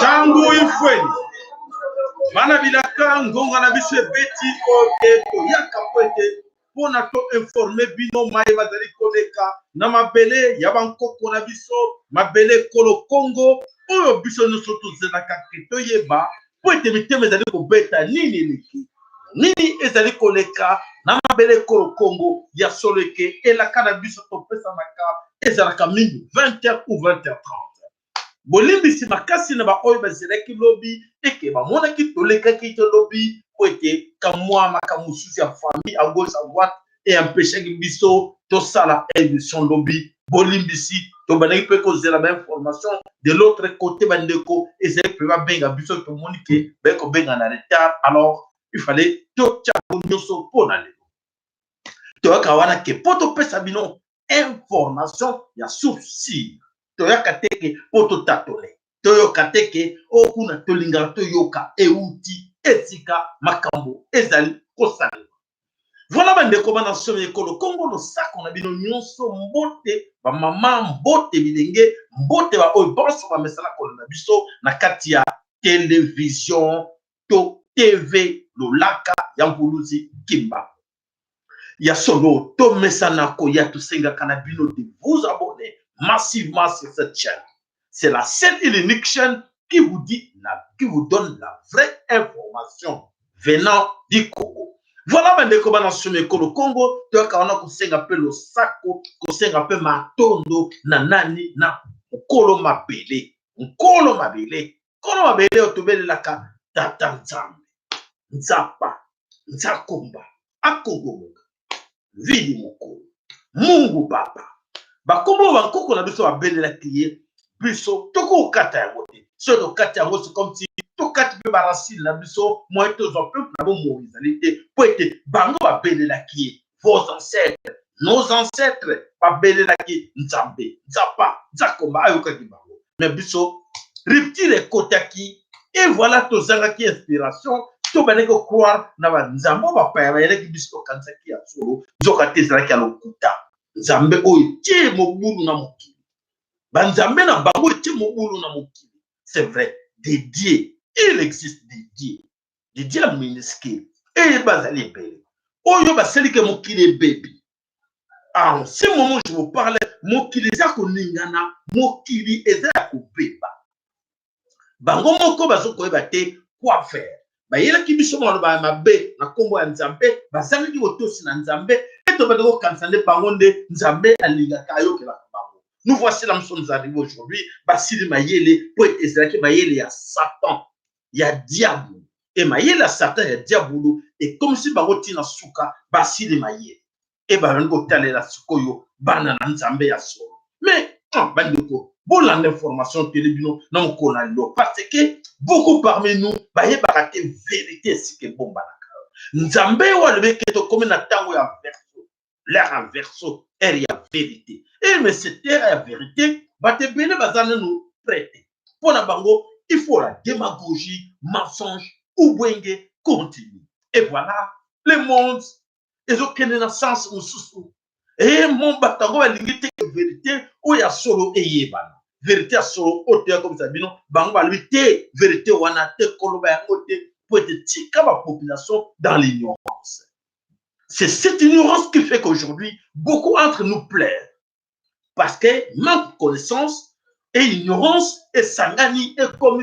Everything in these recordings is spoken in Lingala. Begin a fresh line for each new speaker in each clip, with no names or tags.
Tango ifweni bana bilaka ngonga na biso beti oketo yaka kwete pona to informer bino mai bazali koleka na mabele ya bankoko na biso mabele kolo Congo oyo biso nyonso tozelaka ke toyeba po ete mitema ezali kobeta nini eleki nini ezali koleka na mabele kolo Congo ya solo eke elaka na biso topesanaka ezalaka mingi 20h ou 20h30 bolimbisi makasi na ba oyo bazalaki lobi eke bamonaki tolekaki to lobi po ete kamwa makamususu ya famille à gauche à droite et empêchaki biso tosala émission lobi bolimbisi tobandaki mpe kozela ba information de l'autre côté bandeko ezali mpe babenga biso tomoni ke bakobenga na retard alors il fallait totya nyonso mpona lelo toyaka wana ke po topesa bino information ya source toyoka teke po totatole toyoka teke okuna tolingaka toyoka euti esika makambo ezali kosalela voilà bandeko bana somi ekolo Congo losako na bino nyonso mbote bamama mbote bilenge mbote ba oyo bonso bamesala kolona biso na kati ya télévision to TV lolaka ya mbuluzi kimba ya solo to mesana koya tosengaka na bino de vous abonner massivement sur cette chaîne. C'est la seule et l'unique chaîne qui vous dit, qui vous donne la vraie information venant du Congo. Voilà, bandeko bana somi kolo Congo, toka wana kusenga pe lo sako, kusenga pe matondo na nani na nkolo mabele. Nkolo mabele. Nkolo mabele otobele laka tata nzambe. Nzapa, nzakomba, akongomoka. Vidi mokolo. Mungu baba. Bakomo bankoko na biso babelelaki ye biso tokokata yango te so tokata yango c'est comme si tokati mpe baracine na biso moye tozwa peuple na bomoi ezali te po ete bango babelelaki ye vos ancêtres nos ancêtres babelelaki nzambe nzapa nzakomba ayokaki bango mais biso rupture ekotaki et voilà tozangaki inspiration tobandaki croire na banzambe oyo bapaya bayelaki biso tokanisaki ya solo nzoka te ezalaki ya lokuta nzambe oyo tie mobulu na mokili banzambe na bango tie mobulu na mokili c'est vrai des dieux il existe des dieux minuscules et bazali ebele oyo basali ke mokili ebebi en ce moment je vous parle mokili eza koningana mokili eza ya kobeba bango moko bazokoyeba te quoi faire bayelaki biso maloba mabe na kombo ya nzambe bazalaki kotosi na nzambe etobandeko kanisa nde bango nde nzambe alingaka ayokelaka bango nous voici là nous sommes arrivés aujourd'hui basili mayele po ezalaki mayele ya satan ya diable et mayele ya satan ya diabolo et comme si bango tina suka basili mayele et babandi kotalela sikoyo bana na nzambe ya solo mais bandeko bolanda information tele bino na mokolo na lelo parce que beaucoup parmi nous bayebaka te vérité esika ebombanaka nzambe oyo alobeki tokomi na ntango ya verso l'air en verso ere ya vérité et mais cette ere ya vérité bato ebele baza nanu prête mpona bango il faut la démagogie mensonge ou bwenge continue et voilà le monde ezokende na sens mosusu e mon bato yango balingi te vérité oyo ya solo eyebana vérité ya solo oyo toya komisa bino bango balobi te vérité wana te koloba yango te po ete tika bapopulation dans l'ignorance. C'est cette ignorance qui fait qu'aujourd'hui beaucoup entre nous plaire parce que manque de connaissance et ignorance et sangani et comme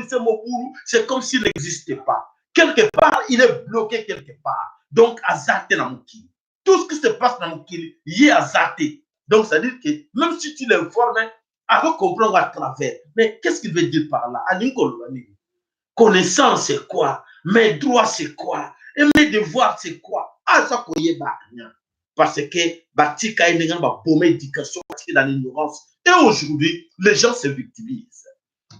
c'est comme s'il n'existait pas quelque part il est bloqué quelque part donc azate na mokili tout ce qui se passe dans mokili y est azate donc ça veut dire que même si tu l'informes à comprendre à travers. Mais qu'est-ce qu'il veut dire par là? Connaissance, c'est quoi? Mes droits, c'est quoi? Et mes devoirs, c'est quoi? Ah, ça, parce que Batika est une bonne éducation dans l'ignorance. Et aujourd'hui, les gens se victimisent.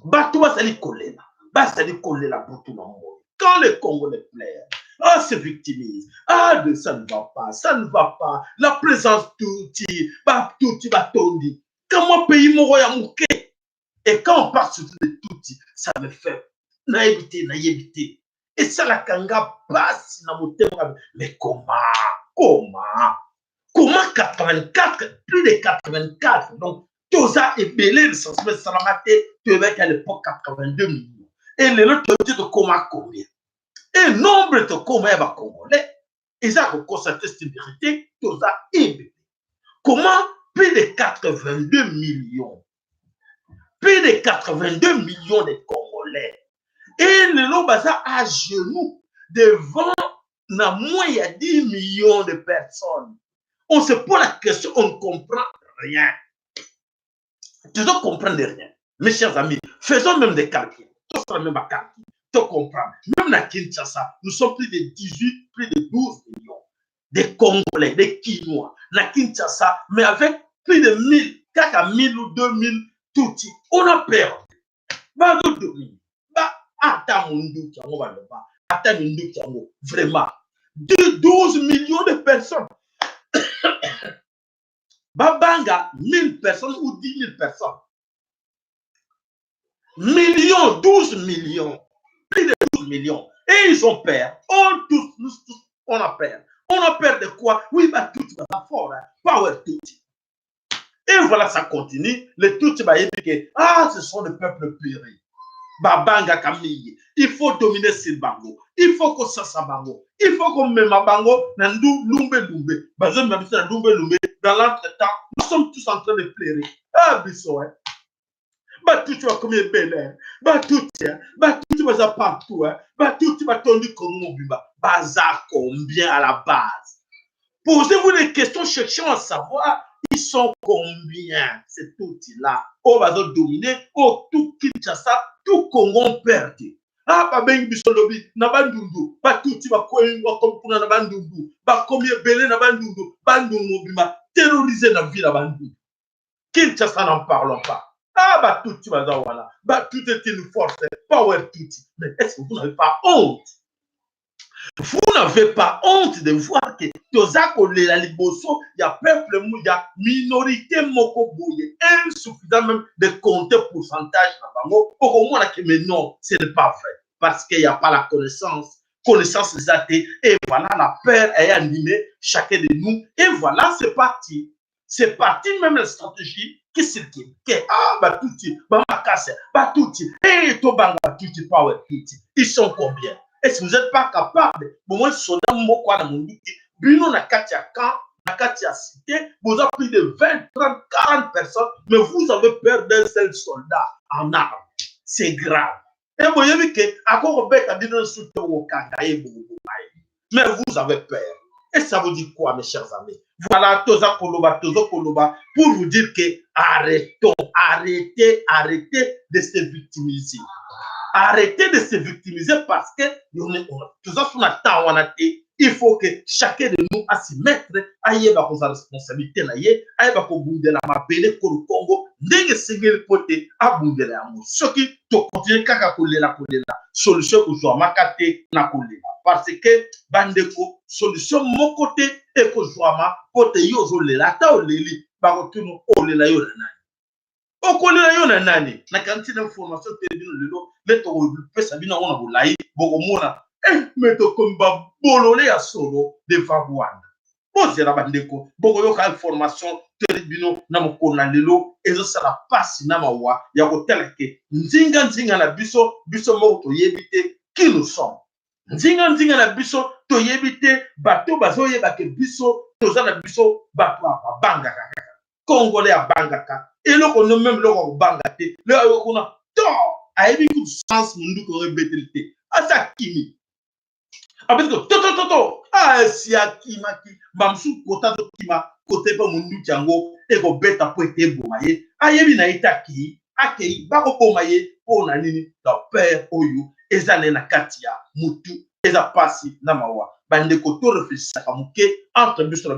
Batoua, c'est les collègues. basta di coller la pour tout le monde. Quand les Congolais pleurent, ah, se victimisent, ah, ça ne va pas, ça ne va pas, la présence touti, va tondi. Comment pays moroya mouké? Et quand on parle surtout de touti, ça me fait naïvité. Et ça la kanga passe na motema. Mais comment 84, plus de 84, donc Toza est belé de sens, mais ça m'a maté, tu es à l'époque 82 millions. Et les autres te disent comment combien. Et nombre de combien va congolais, ils ont constaté cette vérité, Toza est belé. Comment plus de 82 millions, plus de 82 millions de Congolais, et le Lobaza à genoux devant na moins il y a 10 millions de personnes. On se pose la question, on ne comprend rien. Tu dois comprendre rien. Mes chers amis, faisons même des calculs. Tout ça même à calculer. Tu comprends. Même à Kinshasa, nous sommes plus de 18, plus de 12 millions de Congolais, des Kinois. Na Kinshasa, mais avec plus de 1000, 1000 ou 2000 touti. On a perdu. Bah, vraiment. 12 millions de personnes. Babanga, 1000 personnes ou 10 000 personnes. Millions, 12 millions. Plus de 12 millions. Et ils ont peur. Nous tous, on a peur. On a peur de quoi? Oui, bah tout va fort. Hein. Power tout. Et voilà, ça continue. Le tout va dire que, ah, ce sont les peuples péris. Babanga Camille. Il faut dominer ce bango. Il faut qu'on s'asse bango. Il faut qu'on mette ma bango dans lumbe. Dans l'entretemps, nous sommes tous en train de pleurer. Ah, biso, hein. Bah, tout tu vas comme une belle. Bah, tout tu vas partout. Hein. Bah, tout tu vas tourner comme mon bimba. Bazar combien à la base? Posez-vous des questions, cherchons à savoir. Ils sont combien, ces outils-là? On va dominer, tout Kinshasa, tout Congo perdu. Ah, bah, ben, bisolobi, na bandundu, bah, tout, tu vas comme pour na bandundu, bah, combien belé na bandundu, bandundu, bima, terroriser la ville à bandundu. Kinshasa, n'en parlons pas. Ah, bah, tout, tu vas dans voilà, bah, tout est une force, power tout. Mais est-ce que vous n'avez pas honte? Vous n'avez pas honte de voir que Tozako la liboso, il y a peuple, il y a minorité mokoboye, insuffisant même de compter pourcentage. Au moins, mais non, ce n'est pas vrai. Parce qu'il n'y a pas la connaissance des athées. Et voilà, la peur est animée chacun de nous. Et voilà, c'est parti. C'est parti, même la stratégie qui circule. Ah, bah tout, bah ma casse, bah tout, et Tobanga, tout, power, ils sont combien? Est-ce que vous n'êtes pas capable? Bon, moi, je suis dans mon coin, dans mon dit, Bruno n'a qu'à camp, n'a qu'à cité, vous avez plus de 20, 30, 40 personnes, mais vous avez peur d'un seul soldat en armes. C'est grave. Et vous voyez que, à quoi on peut dire dans ce au Kangaï, mais vous avez peur. Et ça vous dit quoi, mes chers amis? Voilà, Toza Koloba, pour vous dire que arrêtez de se victimiser. Arrêtez de se victimiser parce que il faut que chacun de nous a s'y mettre à y avoir sa responsabilité à y avoir la mapele pour le Congo ndenge singel pote à bouger la mo ce qui to continuer kaka kolela solution pour jouer makate na kolela parce que bandeko solution mon côté et ko jouer pote yo zo lela ta oleli ba kotuno olela yo na okolela yo na nani na quantité d'information télévision lelo leto pesa bina ona bolai bokomona meto komba bolole ya solo de vagwana bozela bandeko bokoyoka information télévision na mokona lelo ezo sala pasi na mawa ya kotela ke nzinga na biso moko toyebite qui nous sommes nzinga na biso toyebite bato bazoyeba ke biso toza na biso bato banga Congolais à Bangaka. Et là, on a même le Bangate. Là, on a tout. A eu beaucoup de sens, mon doux, qu'on rebelle. Ah, ça, Kimi. Ah, parce que, toto. Ah, si, à Kima, Mamsou, côté pas mon doux, Tiango, et qu'on bête à poêter, bomaye. Ah, y'a bien, a qui, akei, bako bomaye, on a nini, la père, oyo, ezane na katia, mutu, eza pasi, namawa. Bande koto réfléchissaka, kamuke, entre biso,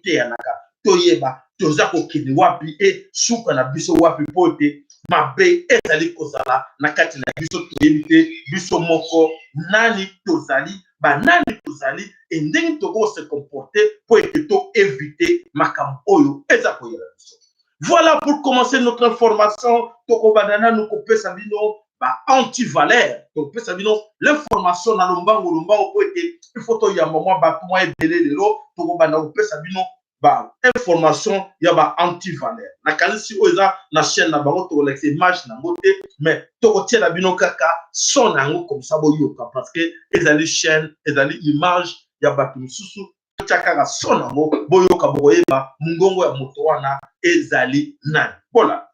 te, anaka, toyeba, toza kokende wapi e suka na biso wapi pote mabe ezali kozala na kati na biso toyebi te biso moko nani tozali banani tozali endenge toko se comporter po ete to éviter makambo oyo eza koyela biso. Voilà pour commencer notre information. Toko banana nous kopesa bino ba antivalère. Topesa bino l'information na lombango po ete il faut to yamba mwa ba mwa ebele lelo toko banana kopesa bino ba information ya ba antivalère. Na kanisi oza na chaîne na bango to lexe image na ngote mais toko tiela bino kaka son nango comme ça boyoka parce que ezali chaîne ezali image ya ba misusu chakaka son nango boyoka boyeba mungongo ya moto wana ezali nani. Voilà.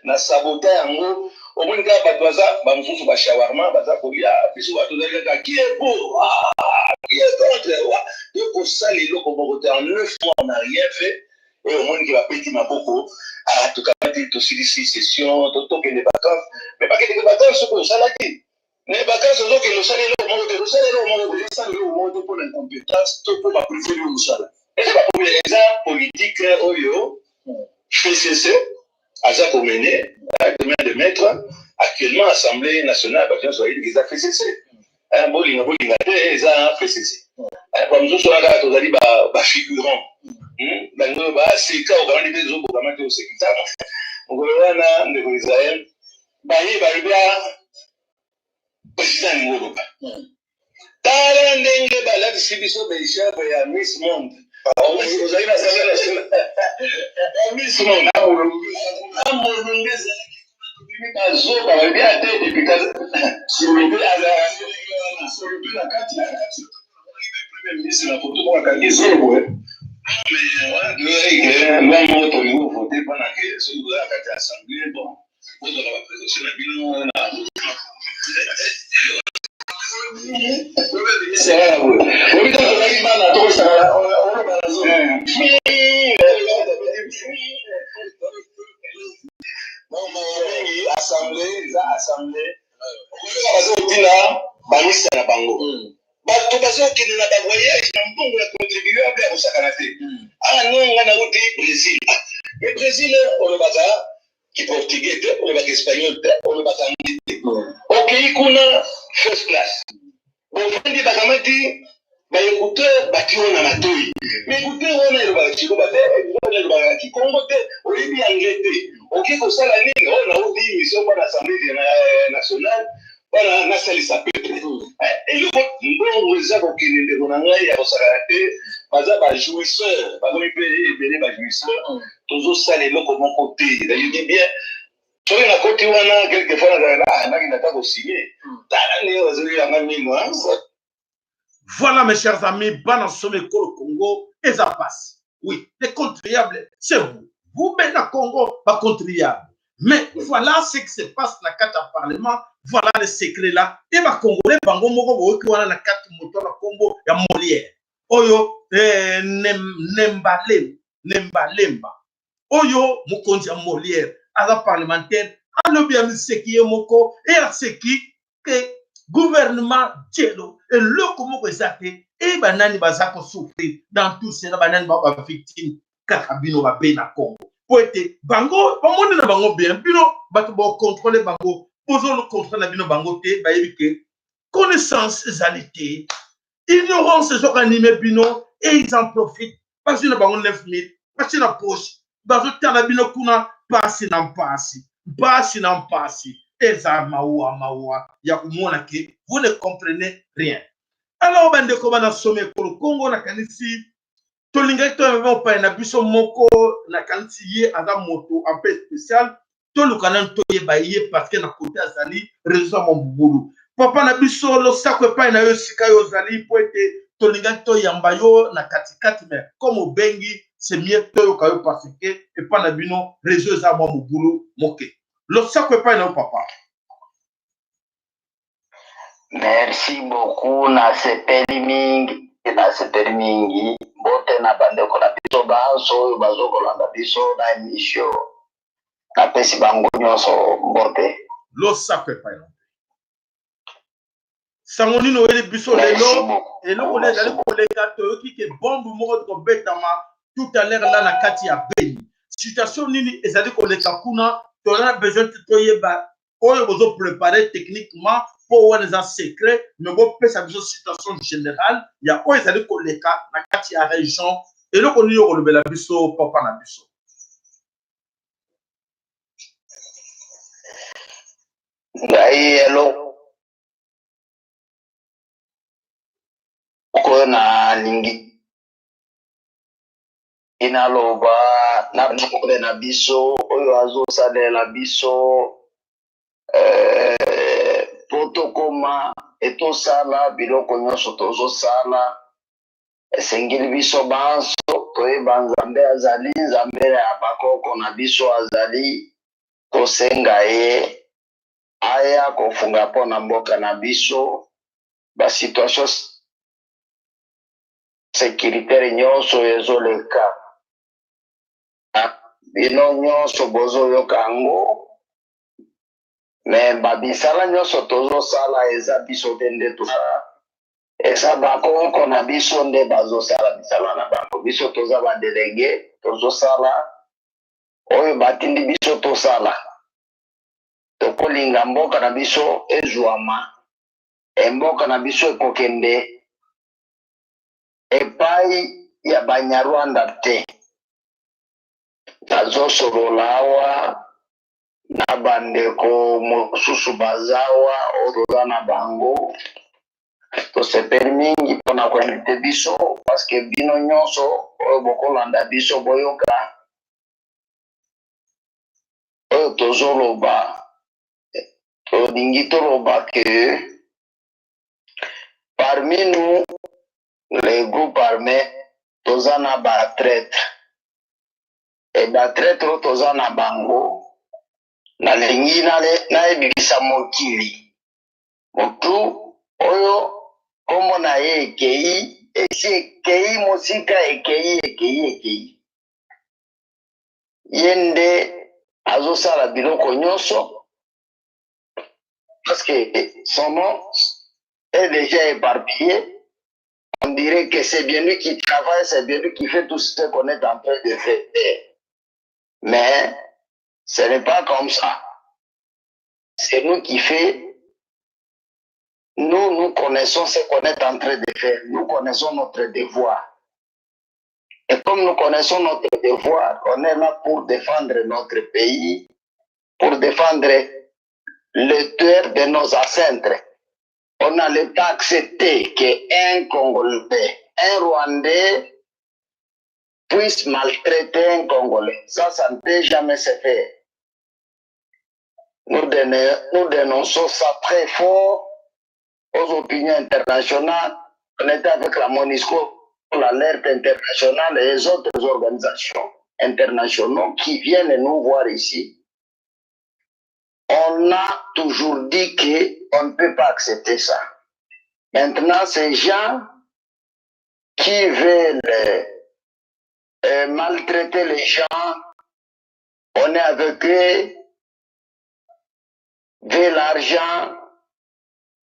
na sabote yango omoni kaka bato baza bamosusu bashawarma baza kolia biso bato ozali kaka kiebo contre yo kosala eloko moko te en 9 mois on n'a rien fait et omoni ke bapeti maboko tokabati tosilisi session tokende vacances mais bakendeke vacances soki osalaki mais vacances ozokende osala eloko moko te osala eloko moko te osala eloko moko te mpona incompétence to mpo baprefere yo mosala eza politique oyo FCC aza komene demain de maître actuellement Assemblée nationale bato soyeli eza FCC bolinga te eza FCC bamosusu wana kaka tozali bafigurant bango baseka okamani te ezobokama te osekitama mokolo wana ndeko Israel baye balobia président ngoloba tala ndenge balakisi biso beishabe ya Miss Monde ozali na Assemblée nationale Miss Monde amolungeza azoka balobia te député solope na kati ministre na photo kwa kangi zombo mais moi to niveau voter pendant que ce gouvernement a été assemblée bon vous avez la présentation de bilan na c'est là vous oui quand on a dit mal à toi ça on va la zone non assemblée bazotina banisa na bango bato bazokende na bavoyage na mbongo ya contribuable ya kosakana te nonga nauti Brésil mais Brésil olobaka kiportugais te olobaka espagnol te olobaka anglais te okei kuna first class bofandi bakamati baécouteur bati wana matoi mais écouteur wana elobaka chikoba te elobaka kikongo te oyebi anglais te okei kosala nini oyo nauti mission mpona assemblée nationale wana nasalisa pepe eloko mbongo eza kokende ndeko na ngai ya kosakana te baza bajouisseur bakomi mpe ebele bajouisseur tozosala eloko moko te nayebi bien soki nakoti wana quelquefois nakenda ta kosigne tala ndenge bazoli yanga mino.
Voilà mes chers amis, bana somme Kolo Congo eza passe. Oui, les contribuables, c'est vous. Vous mettez le Congo, pas contribuable. Mais voilà ce qui se passe dans le Parlement. Voilà le secret là. Et les Congolais, bango moko qui wana na kati moto na Congo ya Molière. Oyo Nembalemba. Oyo mukonzi ya Molière. Ala parlementaire. Alobi ya miseki moko. Et à ce qui que gouvernement Tchelo et le comment que ça fait. Et banani bazako souffrir dans tout cela banani ba victime kakabino ba na Congo. Pour être bango, bango na bango bien, bino bato ba contrôler bango, poser le contrôle na bino bango te, ba yebike connaissance ezalité, ignorance est animé bino et ils en profitent parce que na bango 9000, parce que na poche, bazo tala bino kuna pasi na pasi, eza mawa ya kumona ke vous ne comprenez rien. Alors bande ko bana somme ko Congo na kanisi tolinga to memo pa na biso moko na kanisi ye aza moto un peu spécial to lukana to ye ba ye parce que na côté azali réseau mon bubulu papa na biso lo sakwe pa na yo sika yo zali po ete tolinga to yamba yo na katikati mais comme bengi c'est mieux to yo kayo parce que et pa na bino réseau za mo bubulu moke lo sakwe pa na yo papa.
Merci beaucoup na sepeli mingi bote na bandeko na biso baso bazokolanda biso na emission napesi bango nyonso mbote
losako epai na sango nini oyeli biso lelo eloko nde ezali koleka toyoki ke bombe moko kobetama tout à l'heure la na kati ya Beni situation nini ezali koleka kuna toza besoin toyeba oyo bozo préparer techniquement pour wana eza secret mais bopesa biso situation générale ya oyo ezali koleka na kati ya région eloko nini okolobela biso papa na biso.
Ngai eloko nalingi inaloba na biso oyo azosalela biso po tokoma etosala biloko nyonso tozosala esengeli biso banso toyeba nzambe azali nzambe ya bakoko na biso azali tosenga ye aya kofunga mpo na mboka na biso basituation sécuritaire nyonso ezoleka bino nyonso bozoyoka yango me babisala nyonso tozosala eza biso te nde tosala eza bakoko na biso nde bazosala bisala na bango biso toza badelege tozosala oyo batindi biso tosala tokolinga mboka na biso ezwama mboka na biso ekokende epai ya banyarwanda te nazosolola awa na bandeko mosusu bazawa oyo toza na bango tosepeli mingi mpona koinvite biso parceke bino nyonso oyo bokolanda biso boyoka oyo tozoloba tolingi toloba ke parmi nous les groupes armés toza na batraître e batraître oyo toza na bango nalingi nayebisa mokili motu oyo kombo na ye ekei esi ekei mosika ekei ye nde azosala biloko nyonso parce que son nom est déjà éparpillé. On dirait que c'est bien lui qui travaille, c'est bien lui qui fait tout ce qu'on est en train de faire. Mais ce n'est pas comme ça. C'est nous qui faisons. Nous connaissons ce qu'on est en train de faire. Nous connaissons notre devoir. Et comme nous connaissons notre devoir, on est là pour défendre notre pays, pour défendre le terre de nos ancêtres. On n'allait pas accepter qu'un Congolais, un Rwandais puisse maltraiter un Congolais. Ça ne peut jamais se faire. Nous dénonçons ça très fort aux opinions internationales. On était avec la MONUSCO, l'alerte internationale et les autres organisations internationales qui viennent nous voir ici. On a toujours dit qu'on ne peut pas accepter ça. Maintenant, ces gens qui veulent maltraiter les gens, on est avec eux, veulent l'argent,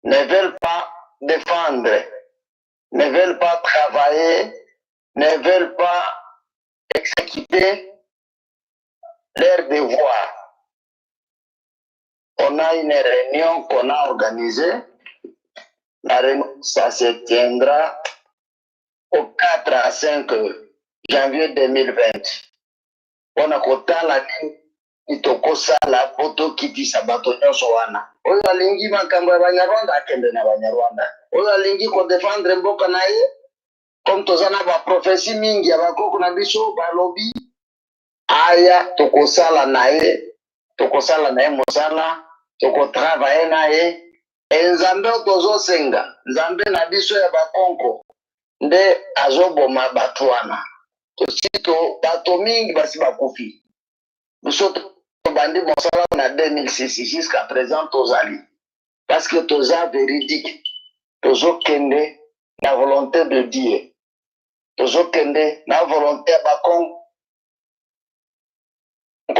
ne veulent pas défendre, ne veulent pas travailler, ne veulent pas exécuter leurs devoirs. On a une réunion qu'on a organisée. La réunion, ça se tiendra au 4 à 5 janvier 2020. On a kotala itokosala poto kitisa bato nyonso wana. Oyo alingi makambo ya Banyarwanda akende na Banyarwanda. Oyo alingi ko défendre mboka na ye comme tozana ba prophétie mingi ya bakoko na biso balobi aya tokosala na ye mosala tokotravaye na ye nzambe tozosenga nzambe na biso ya bakonko nde azoboma bato wana tosito bato mingi basi bakufi biso tobandi mosala na 2006 jusqu'à présent tozali parce que toza véridique tozokende na volonté de Dieu tozokende na volonté ya bakonko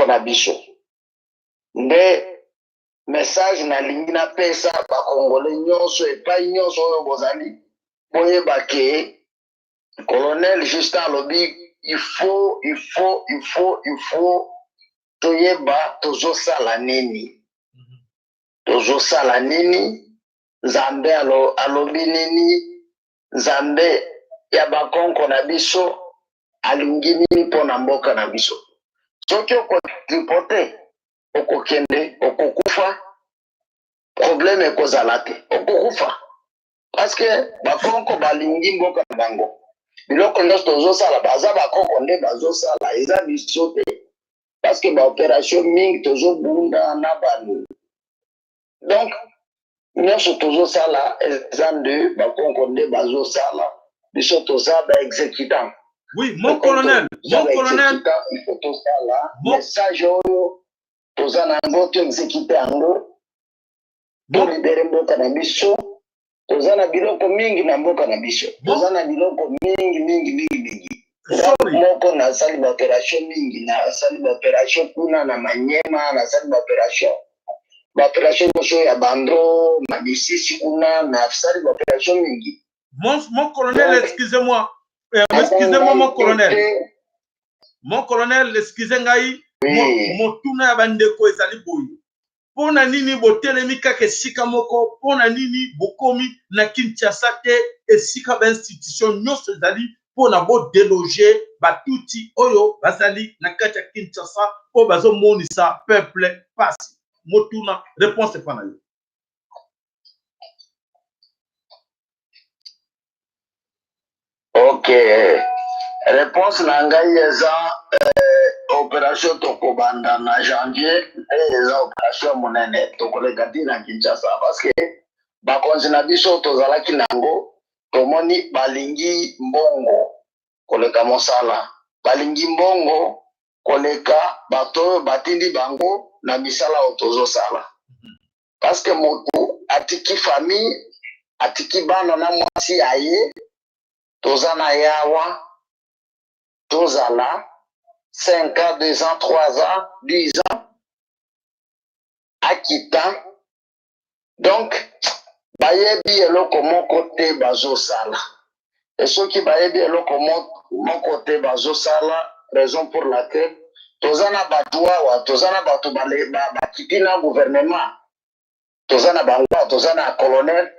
na biso nde message na lingi na pesa ba congolais nyonso et pas nyonso oyo bozali boyeba ke colonel Justin lobi il faut toyeba tozosala nini nzambe alobi nini nzambe ya bakonko na biso alingi nini mpona mboka na biso soki okotripote okokende okokufa problème ekozala te okokufa parce que bakonko balingi mboka na bango biloko nyonso tozosala baza bakonko nde bazosala eza biso te parce que baopération mingi tozobunda na banu donc nyonso tozosala eza nde bakonko nde bazosala biso toza baexécutant.
Oui, mon colonel,
il faut tosala message oyo toza na yango toexécute yango tolibere mboka na biso toza na biloko mingi na mboka na biso toza na biloko mingi moko nasali baopération mingi nasali baopération kuna na Manyema nasali baopération nyonso ya Bandro Mabisisi kuna nasali baopération mingi.
Mon colonel, excusez-moi. Mon colonel, excusez-moi. Motuna ya bandeko ezali boye. Pona nini botelemi kaka esika moko, pona nini bokomi na Kinshasa te esika ba institution nyonso ezali pona bo déloger batuti oyo bazali na kati ya Kinshasa po bazo monisa peuple pasi. Motuna réponse pana yo.
Ok, réponse na ngai eza opération tokobanda na janvier eza opération monene tokoleka ti na Kinshasa parce que bakonzi na biso tozalaki nango tomoni balingi mbongo koleka mosala balingi mbongo koleka bato oyo batindi bango na misala oyo tozosala parce que motu atiki famille atiki bana na mwasi aye toza na yawa tozala 5 ans, 2 ans, 3 ans, 10 ans akita donc bayebi eloko moko te bazosala et soki bayebi eloko moko te bazosala raison pour laquelle toza na bato awa toza na bato bakiti na gouvernement toza na bango toza na colonel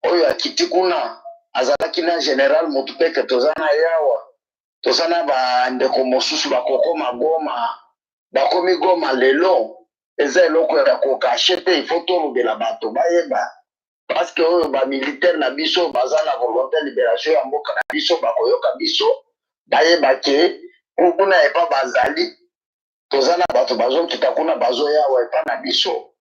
oyo akiti kuna azalaki na général motu peke toza na yawa toza na bandeko mosusu bakokoma Goma bakomi Goma lelo eza eloko ya kokashe te il faut tolobela bato bayeba parce que oyo bamilitaire na biso baza na volonté libération ya mboka na biso bakoyoka biso bayeba ke kuna epa bazali toza na bato bazokita kuna bazoyawa epa na biso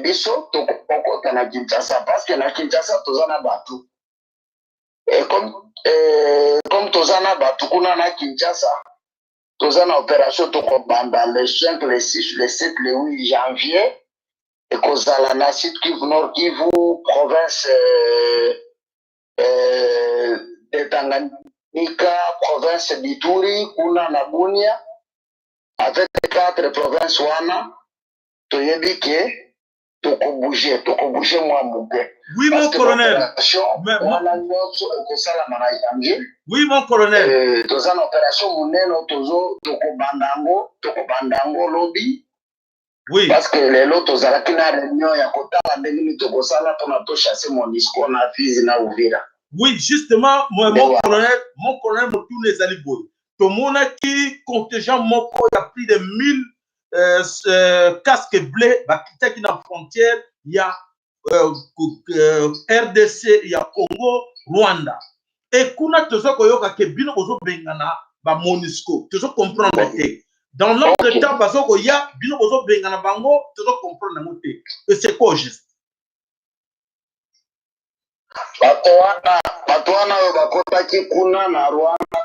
biso tokokota na Kinshasa parce que na Kinshasa toza na bato comme toza na bato kuna na Kinshasa toza na opération tokobanda le 5 le 6 le 7 le 8 janvier ekozala na Sud Kivu Nord Kivu province de Tanganyika province d'Ituri kuna na Bunia avec 4 provinces wana toyebi ke tokobouge mwa moke.
Oui, mon colonel. Oui, mon colonel.
Toza na opération monene tokobandango lobby.
Oui.
Parce que lelo tozalaki na réunion ya kotala ndenge nini tokosala mpona tochasse MONUSCO na Fizi na Uvira.
Oui, justement, mon colonel Motuna ezali boye. Tomonaki contingent moko ya plus de 1000 casques bleus bakitaki na frontière ya RDC ya Congo Rwanda. Et kuna tozo koyoka ke bino bozo bengana ba MONUSCO. Tozo comprendre te. Dans notre temps bazo koya bino bozo bengana bango tozo comprendre nango te. Et c'est quoi juste?
bato wana oyo bakotaki kuna na Rwanda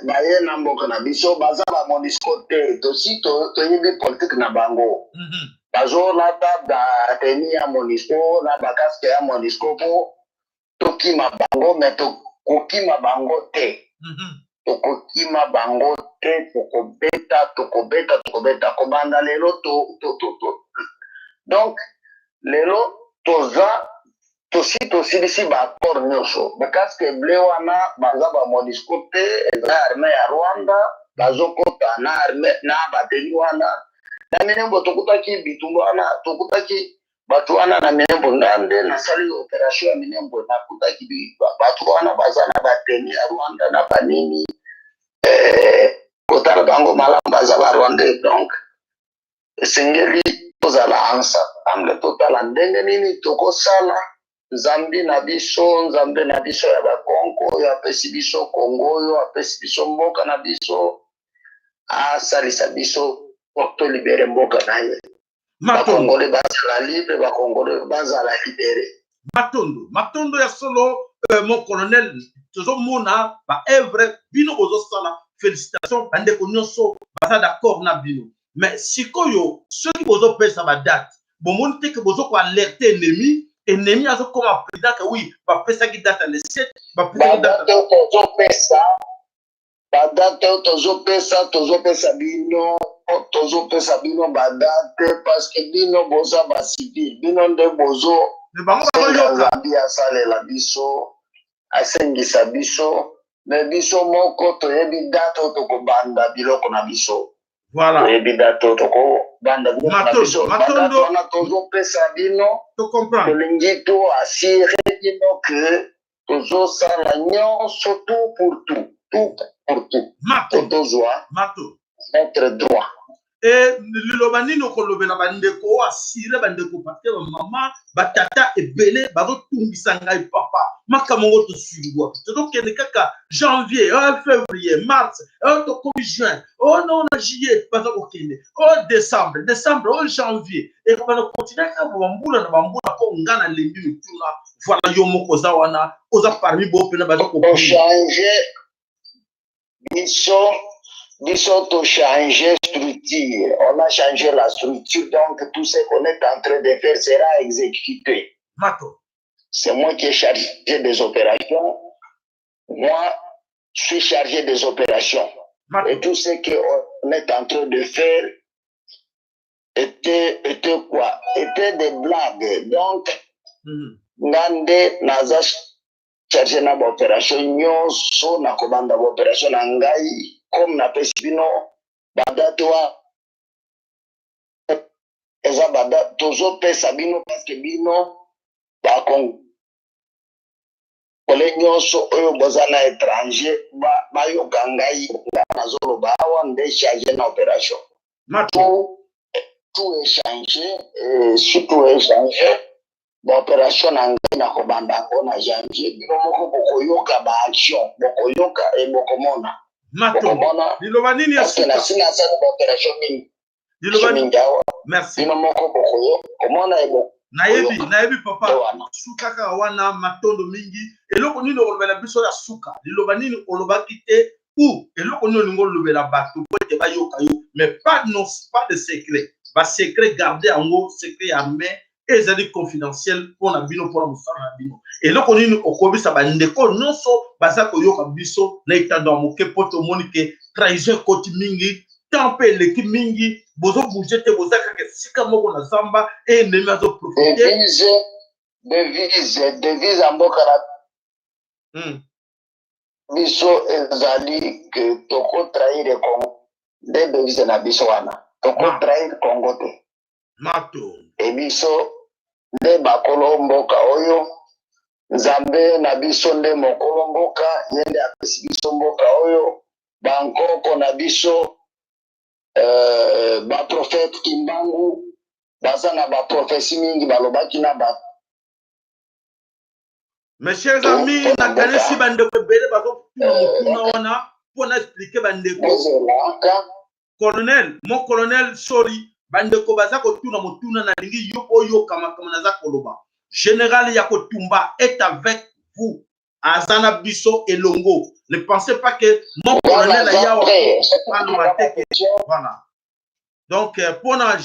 baye na mboka na biso baza ba MONUSCO te tosi toyebi politique na bango bazolata bateni ya MONUSCO na bakaske ya MONUSCO po tokima bango me tokokima bango te tokokima bango te tokobeta kobanda lelo Donc, lelo toza tosilisi baaccord nyonso bakasike ble wana baza bamonisco te eza arme ya Rwanda bazokota na arme na bateni wana na minembo tokutaki bitumba wana tokutaki bato wana na minembo ngande nasali operation ya minembo nakutaki bato wana baza na bateni ya Rwanda na banini kotala bango malamu baza barwandais. Donc esengeli tozala ensemble totala ndenge nini tokosala nzambe na biso ya bakongo oyo apesi biso kongo oyo apesi biso mboka na biso asalisa biso tolibere mboka na ye bakongole bazala libre bakongole bazala libere
matondo ya solo mon colonel tozomona baevre bino bozosala félicitation bandeko nyonso baza d'accord na bino mais sikoyo soki bozopesa badate bomoni te ke bozokoalerte ennemi azokoma président ke oui bapesaki date le 7
badate tozopesa bino badate parce que bino boza basivile bino nde nzambe asalela biso asengisa biso me biso moko toyebi date oyo tokobanda biloko na biso.
Voilà.
Toyebi date oyo tokobanda biloko na biso badate wana tozopesa bino tolingi toasire bino ke tozosala nyonso tout pour tout tozwa notre droit.
Et liloba nini okolobela bandeko asire bandeko pate bamama batata ebele bazotungisa ngai papa makambo ngo tosuivwa tozokende kaka janvier février mars tokomi juin non na juillet baza kokende décembre janvier ekobana continue kaka bambula na bambula mpo nga na lembi mituna voilà yo moko oza wana oza parmi bo pena baza
kochange biso to changer structure. On a changé la structure, donc tout ce qu'on est en train de faire sera exécuté. C'est moi qui ai chargé des opérations. Moi, je suis chargé des opérations. Et tout ce qu'on est en train de faire était quoi? Était des blagues. Donc, Ngande naza chargé na opération nyonso na komanda opération na ngai. Comme na pesi bino badate wa eza badate tozopesa bino parce que bino bakongole nyonso oyo boza na étranger bayoka ngai nazoloba awa nde chargé na opération tout échangé surtout échangé baopération na ngai na kobanda yango na janvier bino moko bokoyoka baaction bokoyoka bokomona
liloba nini ya suka merci nayebi papa suka kaka wana matondo mingi eloko nini okolobela biso ya suka liloba nini olobaki te ou eloko nini olingi olobela bato po ete bayoka yo mais pas de secret basecret garde yango secret ya main ezali confidentiel mpona bino mpona mosala na bino eloko nini okobisa bandeko nyonso baza koyoka biso na etando ya moke mpo tomoni ke trahison ekoti mingi temps mpe eleki mingi bozobouge te boza kaka esika moko na zamba ennemi azoprofite
devise ya mboka na biso ezali ke tokotrahire Congo nde devise na biso wana tokotrahire Congo te ebiso nde bakolo mboka oyo nzambe na biso nde mokolo mboka ye nde apesi biso mboka oyo bankoko na biso baprofete kimbangu baza na baprofesi mingi balobaki na bato.
Mes chers amis, nakanisi bandeko ebele bazotuna motuna wana mpona explike bandeko colonel mon colonel sorry bandeko baza kotuna motuna na lingi yo oyoka makambo naza koloba général ya kotumba est avec vous azana biso elongo ne pensez pas que mon colonel yawa aloba teke voilà donc pona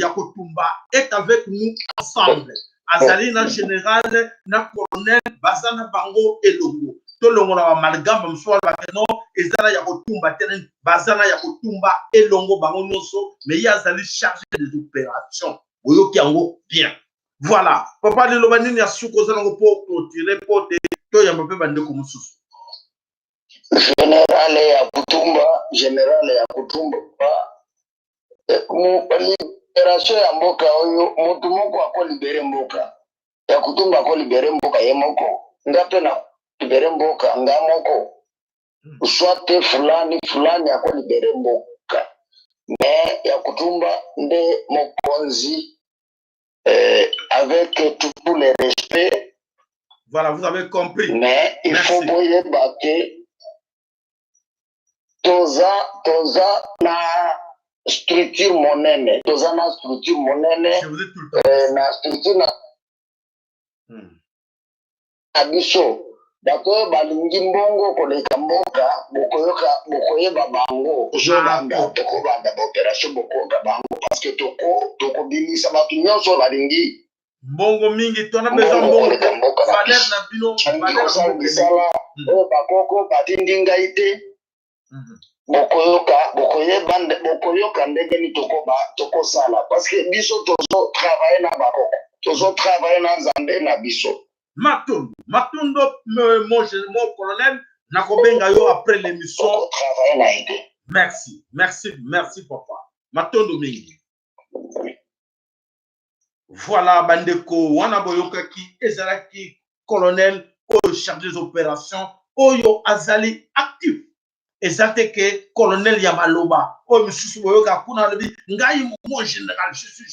ya kotumba est avec nous ensemble azali na général na colonel bazana bango elongo tolongo na amalgame mswala bakeno ezala ya kotumba tene bazana ya kotumba elongo bango nyonso mais yazali chargé des opérations boyoki yango bien. Voilà. Papa de l'Obanini a su causer un pour clôturer pour te yamba pe bande comme sous.
Général ya Kutumba mu libération ya mboka oyo mutu moko ako libéré mboka ya Kutumba ako libéré mboka ye moko ngape na libéré mboka nga moko soit fulani ako libéré mboka mais ya Kutumba nde mokonzi avec tout le respect.
Voilà, vous avez compris.
Mais il faut boyer battre toza na structure monene. Toza na structure monene.
Je vous ai tout le temps.
Na structure na abiso. D'accord, balingi mbongo koleka mboka bokoyeba bango ozolanda tokobanda baopération bokoka bango parce que tokobimisa bato nyonso balingi
mbongo mingi tona besoin mbongo valeur na bino valeur
misala oyo bakoko batindi ngai te bokoyoka ndenge ni tokosala parce que biso tozotravaille na bakoko tozotravaille na nzambe na biso.
Matondo, mon colonel, nakobenga yo après l'émission. Merci, papa. Matondo mingi. Voilà, bandeko, wana boyoka ki, ezalaki, colonel, oyo chargé des opérations, oyo azali actif. Ezate ke colonel Yamaloba, oyo misusu boyoka kuna lebi, ngai mon général, je suis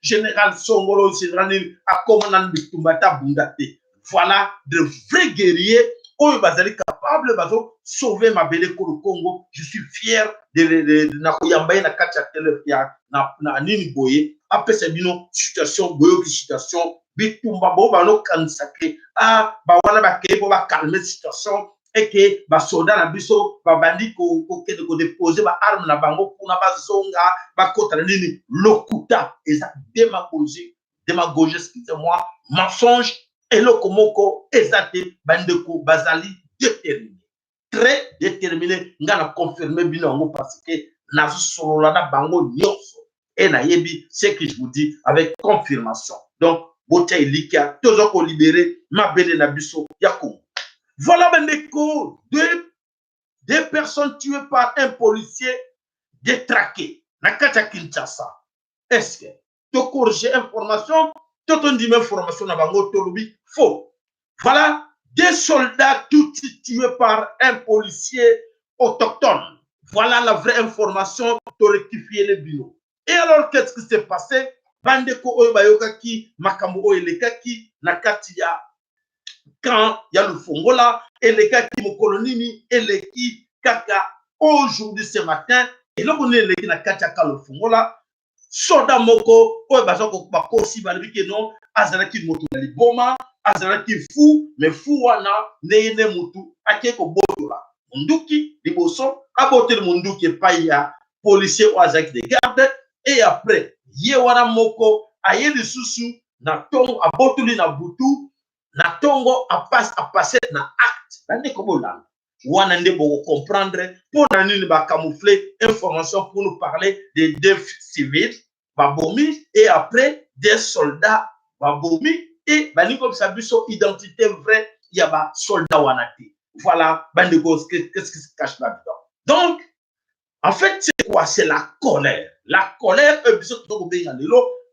général Songolo, Sidrani, akomanan bitumbata bundate. Voilà de vrais guerriers, oyo bazali capable bazo sauver ma belle ko Congo. Je suis fier de nakoyambaye na kati ya telefia na nini boye. Apese bino situation boyoki situation bitumba bo bano kansake ba wana ba kebo ba calmer situation et que ba soldat na biso ba bandi ko déposer ba arme na bango kuna ba zonga ba kota nini lokuta eza démagogie excusez-moi mensonge et le komoko ezate bandeko bazali déterminé très déterminé ngana confirmer bino parce que na solola na bango nyonso. Et nayebi, c'est que je vous dis avec confirmation. Donc, Botia Elika, toujours qu'on libéré, ma belle Nabiso, Yakou. Voilà, Bendeko, deux personnes tuées par un policier détraqué. Nakata Kinshasa. Est-ce que tu corriges information, tu as dit information, Nabango Tolobi, faux. Voilà, deux soldats tout tués par un policier autochtone. Voilà la vraie information pour rectifier les binos. Et alors, qu'est-ce qui s'est passé? Bandeko Oyobayokaki, Makambo Oyelekaki, Nakatia, quand il y a le Fongola, Elekaki Mokolonimi, Eleki, Kaka, aujourd'hui ce matin, et là on est Eleki Nakatia le Fongola, Soda Moko, Oyabazoko Bakosi, Balbike non, Azanaki Motu Boma, Azanaki Fou, mais Fou Wana, Neyene Motu, Akeko Bodola, Munduki, Liboso, Abotel Munduki, Paya, policier Oazaki de garde. Et après, Yewana Moko, aye le susu, na tongo, a botuli na butu, na tongo, a passer na acte. Nande comme là. Wana nde boko comprendre, pour nani ba camoufler information pour nous parler des deux civils, babomi, et après, des soldats, babomi, et bani comme ça, biso identité vraie, il y a ba soldat wanati. Voilà, bandeko, qu'est-ce qui se cache là-dedans? Donc, en fait, c'est quoi? C'est la colère. La colère,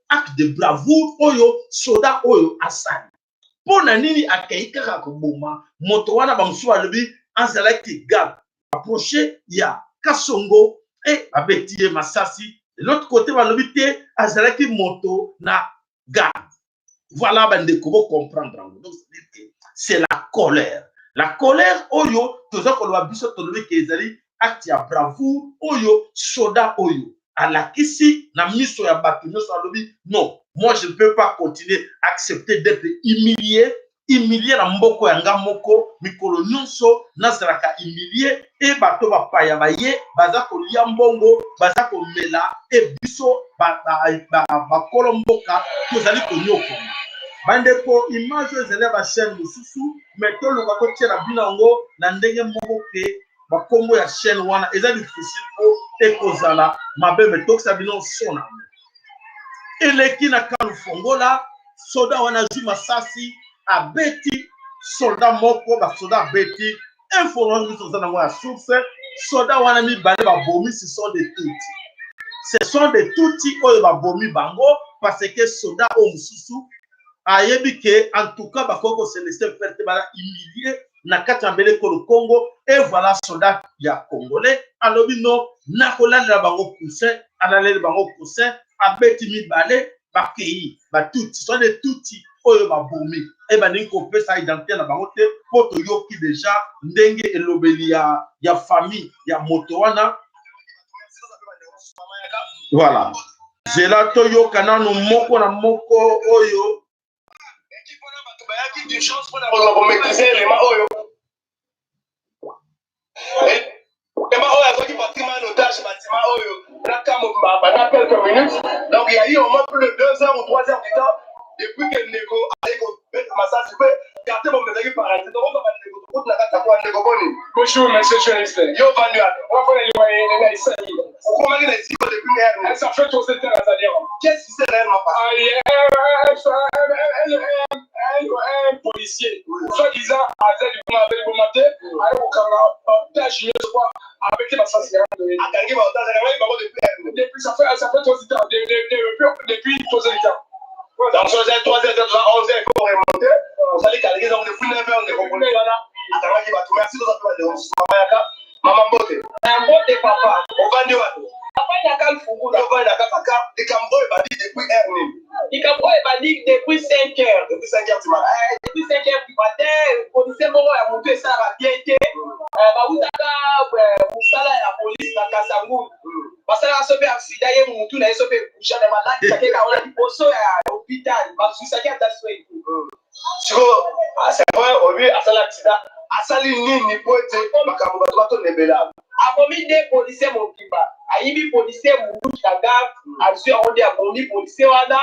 acte de bravoure, oyo, soda, oyo, asani. Pona nini akaika kakoboma, motowana bamsua lebi, anzalaki gab, approché, ya Kasongo, et abeti Masasi. De l'autre côté, balobite, anzalaki moto, na gab. Voilà, bande, comment comprendre. Donc, c'est la colère. La colère, oyo, tout ça qu'on doit biso, tolobi, kezali, acte ya bravoure, oyo, soda, oyo. À la kisi, na miso ya batu, non, moi je ne peux pas continuer à accepter d'être humilié na mboko ya ngamoko, mikolo nyonso, nazaraka humilié, et bato ba paya ba ye, baza ko lia mbongo, baza ko mela, et biso, ba kolomboka, tozali ko nyoko. Bandeko, image ezele ba chaîne mususu, mais to luka ko tia na binango, na ndenge moko ke, ba kombo ya chaîne wana, eza difficile po, ekozala, mabe me toksa bino sona. eleki na kanu fongola soda wana ju masasi abeti soldat moko ba soldat abeti information biso za nango ya source soda wana mibale babomi ce sont des Tutsi oyo babomi bango parce que soda o mususu ayebi ke en tout cas bakoko se laisser faire te bala humilier na kati ya mbele kolo Congo et voilà soldat ya congolais alobi no nakolandela bango poussin analele bango poussin abeti mibale bakei batutsi so de tutsi oyo babomi e baningi kopesa identité na bango te po toyoki deja ndenge elobeli ya famille ya moto wana. Voilà, zela toyoka nano moko na moko oyo
une chance pour la maîtriser les mains oyo. Et bah oyo a qui partir en otage bâtiment oyo. Pendant quelques minutes. Donc il y a eu au moins plus de 2 heures ou 3 heures du temps depuis que le négo allait mettre ma salle super. Gardez mon message par exemple. Donc on va le négo. Tout n'a pas quoi négo boni. Bonjour monsieur journaliste. Yo vandu à. On va faire les ici. Comment il est ici depuis hier. Ça fait tout cette heure à dire. Qu'est-ce qui s'est réellement passé? Un policier, soi-disant, avec le matin, avec le tâche, je crois, avec la sensation de. Depuis ça fait 3 ans, depuis 3 ans. Donc, ça faisait 3 heures, 11 heures, il faut remonter. On s'allait calculer, donc, depuis 9 heures, on est compris là. Attends, il va tout merci, maman Bote. Maman Bote, papa. On va dire. Papa, il y a qu'un fougou, là. Il y a qu'un papa. Les Cambro, il va dire depuis Herné. Les Cambro, il va dire depuis 5 heures. Depuis 5 heures du matin. Depuis 5 heures du matin, le policier Moro a monté ça, va bien été. Baoutaka, Moussala et la police, dans Kassangou. Parce que là, ça fait accident, il y a un moutou, là, il se fait coucher dans la malade, ça fait qu'on a dit, poso à l'hôpital. Parce que ça fait un tasoué. C'est vrai, au lieu, à ça l'accident, à ça l'ini, pour être, on va te nebela. Abomi des policiers mon kiba. Ayibi policier moutou kaga, a su on dit abomi policier wada,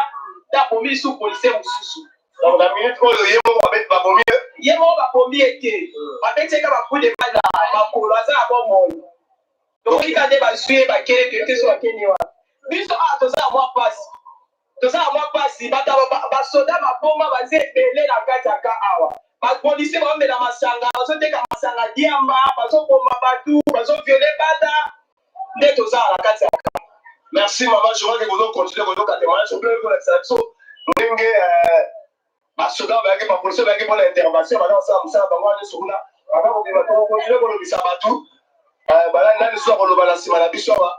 d'abomi sous policier moussou. Donc la minute où le yémo va mettre babomi, yémo va bomi été. Avec ces gars va prendre des balles, va coloiser à bon monde. Donc il a des balles suées, va qu'elle que soit Kenya. Biso a tout ça à moi passe. Tout ça à moi passe. Bata ba soda ba bomba va se belé la gata awa. Ba policier va mettre la masanga, va se teka masanga diamba, va se bomba batou, va se violer bata. Dès tout ça à la gata. Merci maman, je vois que vous allez continuer votre témoignage. Je peux vous laisser Ndenge basoda ba ke policier ba ke pour l'intervention, ba ça ba ngwa sur là. Ba ko ba ko continuer ko lobisa batou. Bala nani so ko lobala sima na biso ba.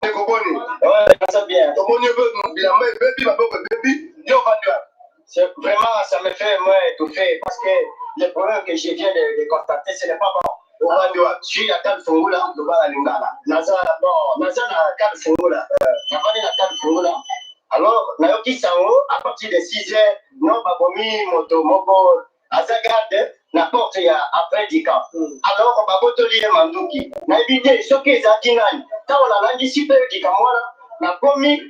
Eko boni. Ouais, ça bien. Tout le monde veut bien mais baby, yo va dire. C'est vraiment ça me fait moi étouffer parce que le problème que je viens de constater ce n'est pas bon. Je suis à Cal Fungula, je vais à Lingala. Naza na Cal Fungula. Nafani na Cal Fungula. Alors, Nayoki Sango, à partir de 6 heures, non, Babomi, Moto, Moko, Azagarde, n'importe ya après du camp. Alors, Babotoli et Manduki. Na évité, ce qui est à Kinani. Quand on a l'anticipé du Kamwana, na komi,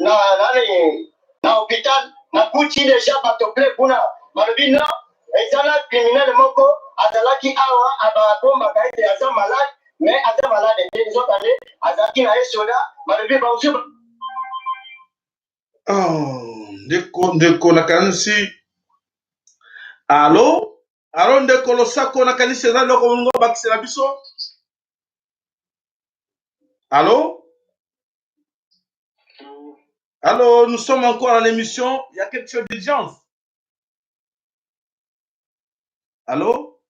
na hôpital, na Kouchi déjà, Batople, Puna, Malobina, et ça là, criminel Moko, Azalaki Awa, Ababomba, Kaite, Aza malade, mais Aza malade, et les autres années, Azaki na Soda, Malobi, Banjou.
Oh, ndeko nakanisi. Allô? Alors ndeko losako nakanisi eza loko ngo bakisela biso? Allô? Allô, nous sommes encore à l'émission. Il y a quelque chose d'urgence. Allô?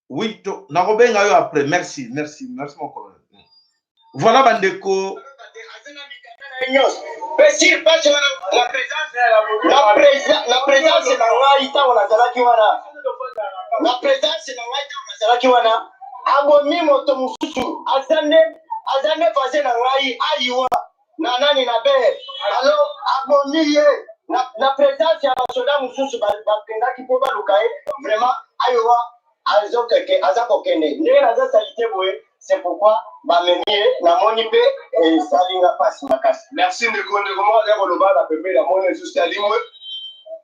Oui, narobenga yo après. Merci mon collègue. Voilà bandeko.
La présence c'est la waïta on a zalaki wana. La présence c'est la waïta on a zalaki wana. Abomi moto mususu azane faze na wai ayiwa na nani na be. Alors abomi ye la présence ya basoda mususu bakendaki po balukae vraiment ayiwa azako kende. Ndenge naza salite boye. C'est pourquoi na moni pe et salinga passe makasi. Merci de comment la global a permis la monnaie jusqu'à limwe.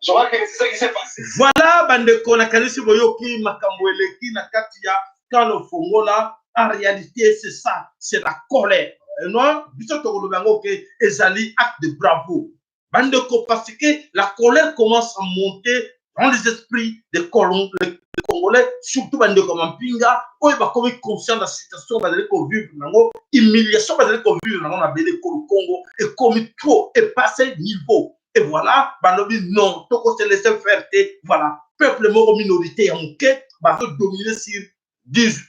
Je crois que c'est ça qui s'est passé.
Voilà bandeko na kanisi boyoki makambo eleki na kati ya Kano Fongola. En réalité c'est ça, c'est la colère. non, biso to ko bango ke ezali acte de bravo. Bandeko, parce que la colère commence à monter dans les esprits des Congolais, surtout Bandeko Mampinga, où ils vont être conscients de la situation, ils vont vivre dans l'humiliation, ils vont vivre dans le Congo, et comme trop est passé niveau. Et voilà, Banobi, non, tout qu'on se laisse faire, voilà, peuple mort minorité, en quête, va dominer sur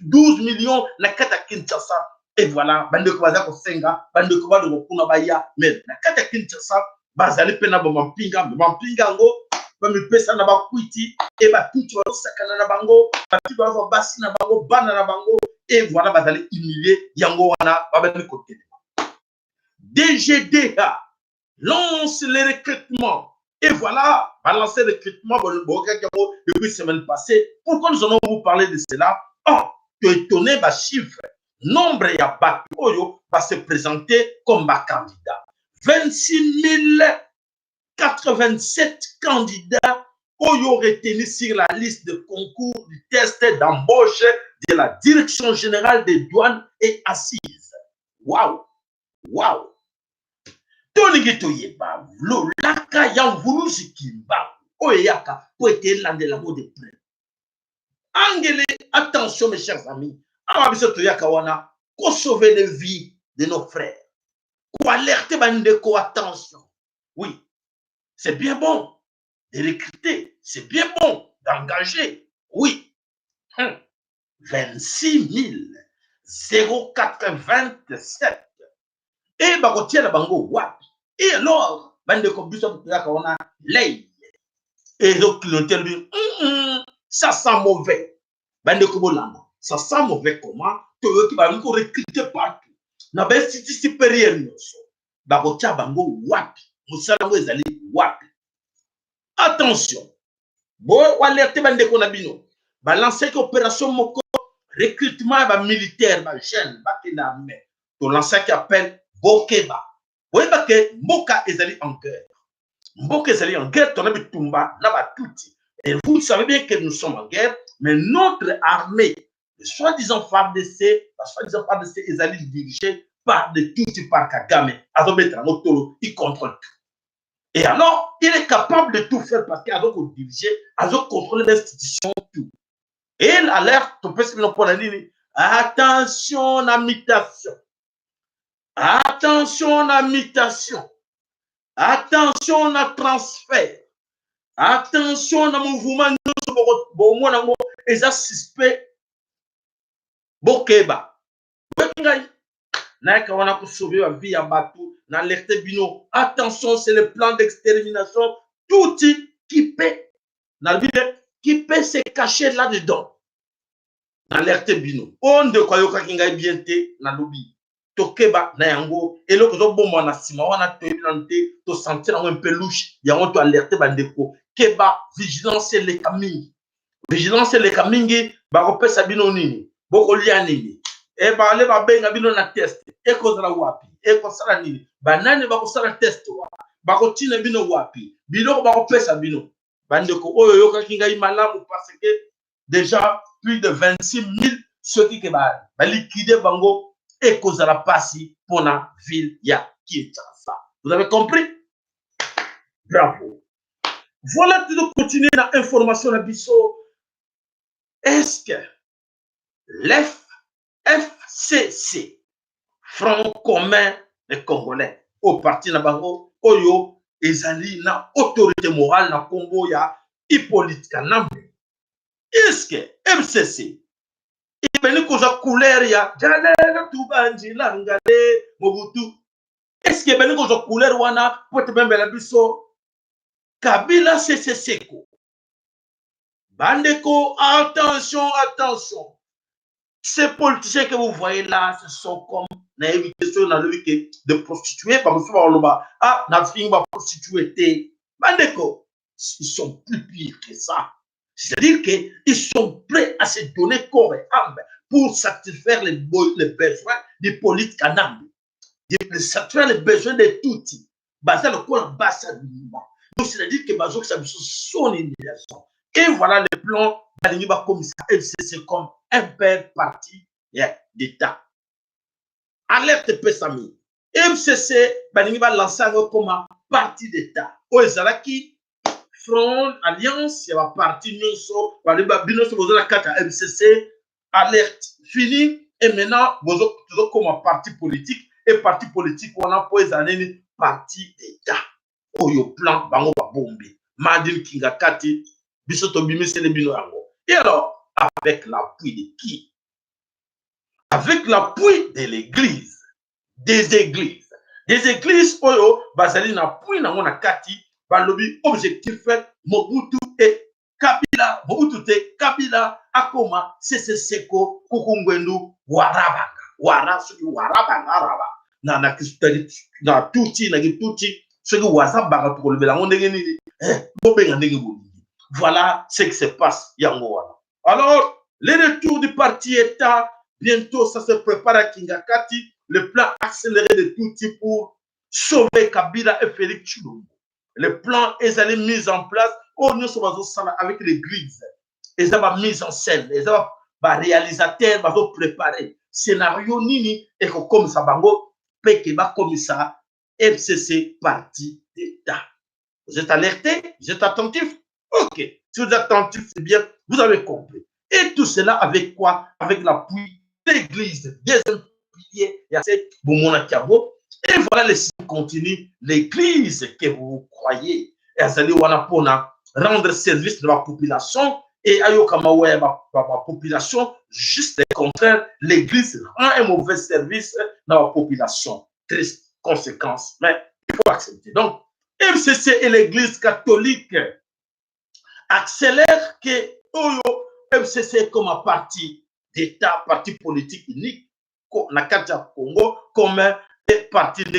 12 millions, la carte à Kinshasa. Et voilà, Bandeko Bazako Senga, Bandeko Bazako Kunabaya, mais la carte à Kinshasa, bazali pena ba mampinga ngo ba mipesa na ba kwiti et ba tutu ba sakana na bango ba tutu ba basi na bango bana na bango et voilà bazali humilier yango wana ba ba côté. DGDA lance les recrutements et voilà balancer le recrutement depuis semaine passée. Pourquoi nous allons vous parler de cela? Oh, tu es étonné ba chiffre nombre ya batu oyo va se présenter comme ba candidat. 26 087 candidats ont retenu sur la liste de concours du test d'embauche de la Direction générale des douanes et assises. Waouh! Waouh! Tonigi toyeba, lo laka yamvulu sikimba, oyaka, pour être l'un de la mot de près. Angele, attention mes chers amis, amabiso toyaka wana, pour sauver les vies de nos frères. Pour alerter bandeko, attention. Oui, c'est bien bon de recruter, c'est bien bon d'engager. Oui. 26 087. Et bakotia la bango wapi. Et alors, bandeko biso on a l'œil. Et donc, clientèle dit, ça sent mauvais. Bandeko bolanda, ça sent mauvais comment? Tu veux qu'il va nous recruter partout. Na ben siti supérieur nyonso. Bakotia bango wapi. Musala mo ezali wapi. Attention. Bon, alerte bandeko na bino. Balancer opération moko recrutement ba militaire ba jeune ba kena mais. To lancer qui appelle Bokeba. Oui parce que Mboka ezali en guerre. Mboka ezali en guerre, ton ami Tumba na ba touti. Et vous savez bien que nous sommes en guerre, mais notre armée, le soi-disant FARDC, la soi-disant FARDC ezali dirigée par de touti par Kagame. Azobetra motolo, il contrôle tout. Et alors, il est capable de tout faire parce qu'il a donc dirigé, a donc contrôlé l'institution, tout. Et il alerte, tu peux se dire pour la ligne, attention à mutation. Attention à mutation. Attention à transfert. Attention à mouvement. Bon, et ça suspect. Bokeba. Naïka wana ko sauver la vie à Batou. N'alerte bino. Attention, c'est le plan d'extermination. Tout qui peut se cacher là-dedans. N'alerte bino. On de quoi yoka kinga bien te na lobby. Tokeba na yango. Et le kozo bomba na sima wana toyilante to sentir un peu louche. Yango to alerte bandeko. Keba vigilance les camingi. Vigilance les camingi. Ba repè sabino nini. Boko lia nini. E ba le ba benga bino na test. E kozala wapi. E kosala nini. Banane ba kosala test wa. Ba kotina bino wapi. Bino ba kopesa bino. Bandeko oyo yoka kinga imalamu parce que déjà plus de 26 000 ceux qui ba liquider bango et kozala pasi pour la ville ya Kinshasa. Vous avez compris? Bravo. Voilà tout continuer la information à Bisso. Est-ce que l'FCC, Front commun des Congolais, au parti na bango, oyo, ezali na autorité morale na Congo ya Hippolyte Kanambe. Est-ce que FCC, ibeni koza couleur ya Jalera Tubanji Langale Mobutu, est-ce que ibeni koza couleur wana pote bembela biso Kabila Seko? Bandeko, attention, attention. Ces politiciens que vous voyez là, ce sont comme de prostituées. Ah, na finga prostituée. Bandeko, ils sont plus pires que ça. C'est-à-dire qu'ils sont prêts à se donner corps et âme pour satisfaire les besoins des politiques Kanambe, de satisfaire les besoins de Tutsi. Basé le corps bassa du Nima. Donc, c'est-à-dire que Bazok son humiliation. Et voilà le plan d'Aliniba comme ça, FCC comme un père parti d'État. alerte pesami. MCC, il va lancer comme un parti d'État. Au Ezalaki, Front, Alliance, il y a parti Nyonso, vous avez la MCC, alerte, fini. Et maintenant, vous avez comme un parti politique. Et parti politique, on a pour les années, parti d'État. Oyo plan, bango babombi. Madil Kingakati, Bisoto Bimise le Binoango. Et alors, avec l'appui de qui? Avec l'appui de l'Église. Des églises oyo bazali na appui na ngona kati balobi objectif Mobutu et Kabila akoma Seko Kukungwendu Warabanga Warabanga na tuti soki wazabanga tukolobela ngo ndenge nini bobenga ndenge bolingi. Voilà ce qui se passe yango wana. Alors le retour du parti État, bientôt ça se prépare à Kingakati, le plan accéléré de Tuti pour sauver Kabila et Félix Tshilombo. Le plan est allé mis en place avec l'église. Ils ont mis en scène, ils ont réalisateur, ils ont préparé scénario nini et comme ça bango peke ba comme ça FCC parti d'État. Vous êtes alertés, vous êtes attentifs. Ok, si vous êtes attentifs, c'est bien, vous avez compris. Et tout cela avec quoi? Avec l'appui de l'église, des piliers, il y a cette Boumona Kiabo. Et voilà le signe continu, l'église que vous croyez. Et allez rendre service de la population. Et ayokamawe la population, juste le contraire, l'église rend un mauvais service dans la population. Triste conséquence, mais il faut accepter. Donc, MCC et l'église catholique accélèrent que MCC comme un parti d'État, parti politique unique, na Katia Congo, comme un parti de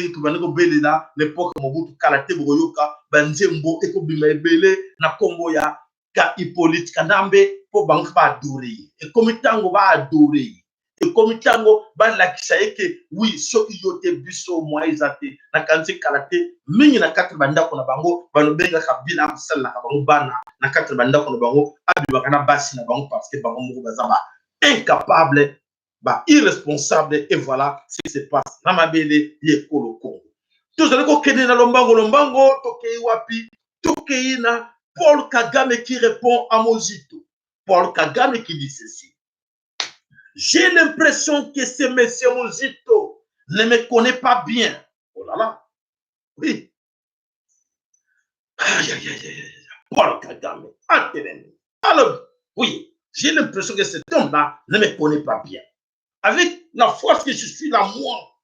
l'époque Mobutu Kalate Boyoka, Banzembo, Ekobima Ebele, na Congo ya ka Hippolyte Kanambe, pour banque ba adorer. Et comme tango va adorer. Et comme tango ba la kisaye oui, ceux qui yote biso moaizate, na kanzi Kalate, mingi na 4 banda kona bango, banobenga kabila amsal na bango bana, na 4 banda kona bango, abibakana basi na bango parce que bango moko bazaba incapable, bah, irresponsable, et voilà ce qui se passe. Namabele Yekolo Congo. Tous les gens qui sont dans Lombango, Tokei Wapi, Tokei na Paul Kagame qui répond à Mozito. Paul Kagame qui dit ceci. J'ai l'impression que ce monsieur Mozito ne me connaît pas bien. Oh là là. Oui. Aïe, aïe, aïe, aïe. Paul Kagame. Alors, oui, j'ai l'impression que cet homme-là ne me connaît pas bien. Avec la force que je suis là, moi,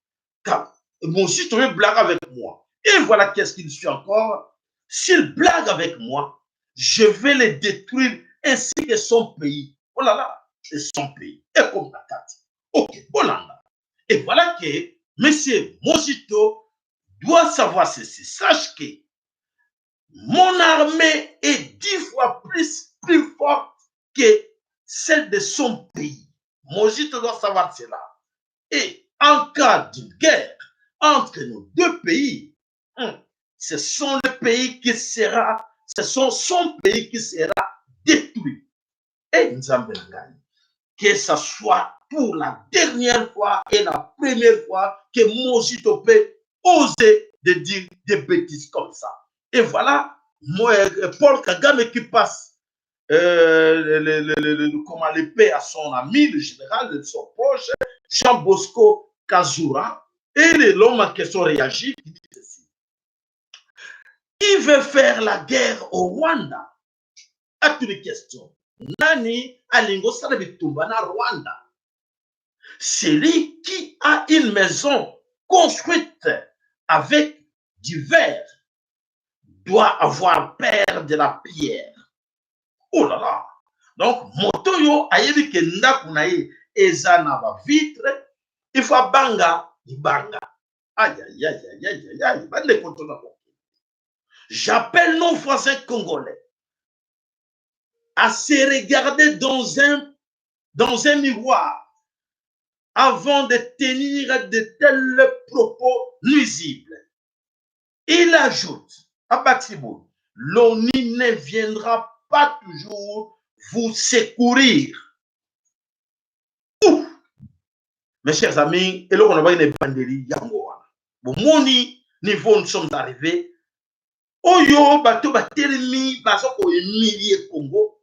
car mon site blague avec moi. Et voilà qu'est-ce qu'il suit encore. S'il blague avec moi, je vais le détruire ainsi que son pays. Oh là là, c'est son pays. Et comme la carte. Ok, Bolanda. Et voilà que M. Mozito doit savoir ceci. Sache que mon armée est 10 fois plus forte que celle de son pays. Mozito doit savoir cela. Et en cas d'une guerre entre nos deux pays, ce sont le pays qui sera, ce sont son pays qui sera détruit. Et nous avons que ce soit pour la dernière fois et la première fois que Mozito peut oser de dire des bêtises comme ça. Et voilà, Paul Kagame qui passe comment l'épée à son ami, le général de son proche, Jean Bosco Kazura, et l'homme en question réagit, il dit ceci. Qui veut faire la guerre au Rwanda? À toutes les questions. Nani Alingo Salabitumbana Rwanda. Celui qui a une maison construite avec du verre doit avoir peur de la pierre. Oh là là! Donc, motoyo ayebi ke ndaku na ye eza na ba vitre, il faut banga, banga. Aïe aïe aïe aïe aïe aïe, bande kotona. J'appelle nos voisins congolais à se regarder dans un miroir avant de tenir de tels propos nuisibles. Il ajoute, Abaxibo, l'ONU ne viendra pas toujours vous secourir. Ouf. Mes chers amis, et là, on a une banderie, yango. Bon, moni, niveau, nous sommes arrivés. Oyo, bateau, batelemi, bazo ko humilier Congo.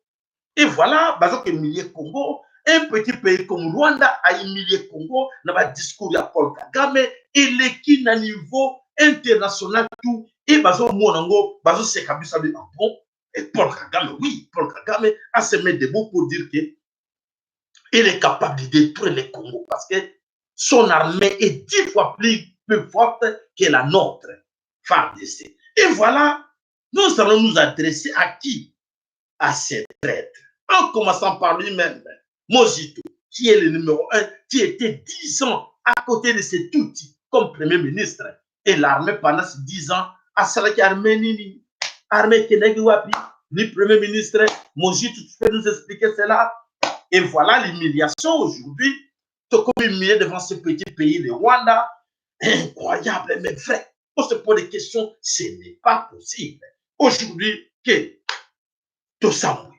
Et voilà, bazo ko humilier Congo. Un petit pays comme Rwanda a humilié Congo, n'a pas discours à Paul Kagame, et l'équipe à niveau international tout, et bazo monango, bazo se kabisa bi bon. Et Paul Kagame, oui, Paul Kagame a se mis debout pour dire que il est capable de détruire le Congo parce que son armée est 10 fois plus forte que la nôtre. FARDC. Et voilà, nous allons nous adresser à qui? À ces traîtres. En commençant par lui-même, Mosito, qui est le numéro 1, qui était 10 ans à côté de cet outil comme Premier ministre. Et l'armée, pendant ces 10 ans, a salaki armée armée Kenegiwapi, ni Premier ministre. Mosito, tu peux nous expliquer cela? Et voilà l'humiliation aujourd'hui. Tu comme humilié devant ce petit pays, le Rwanda. Incroyable, mais vrai. On se pose des questions, ce n'est pas possible. Aujourd'hui, que tout ça,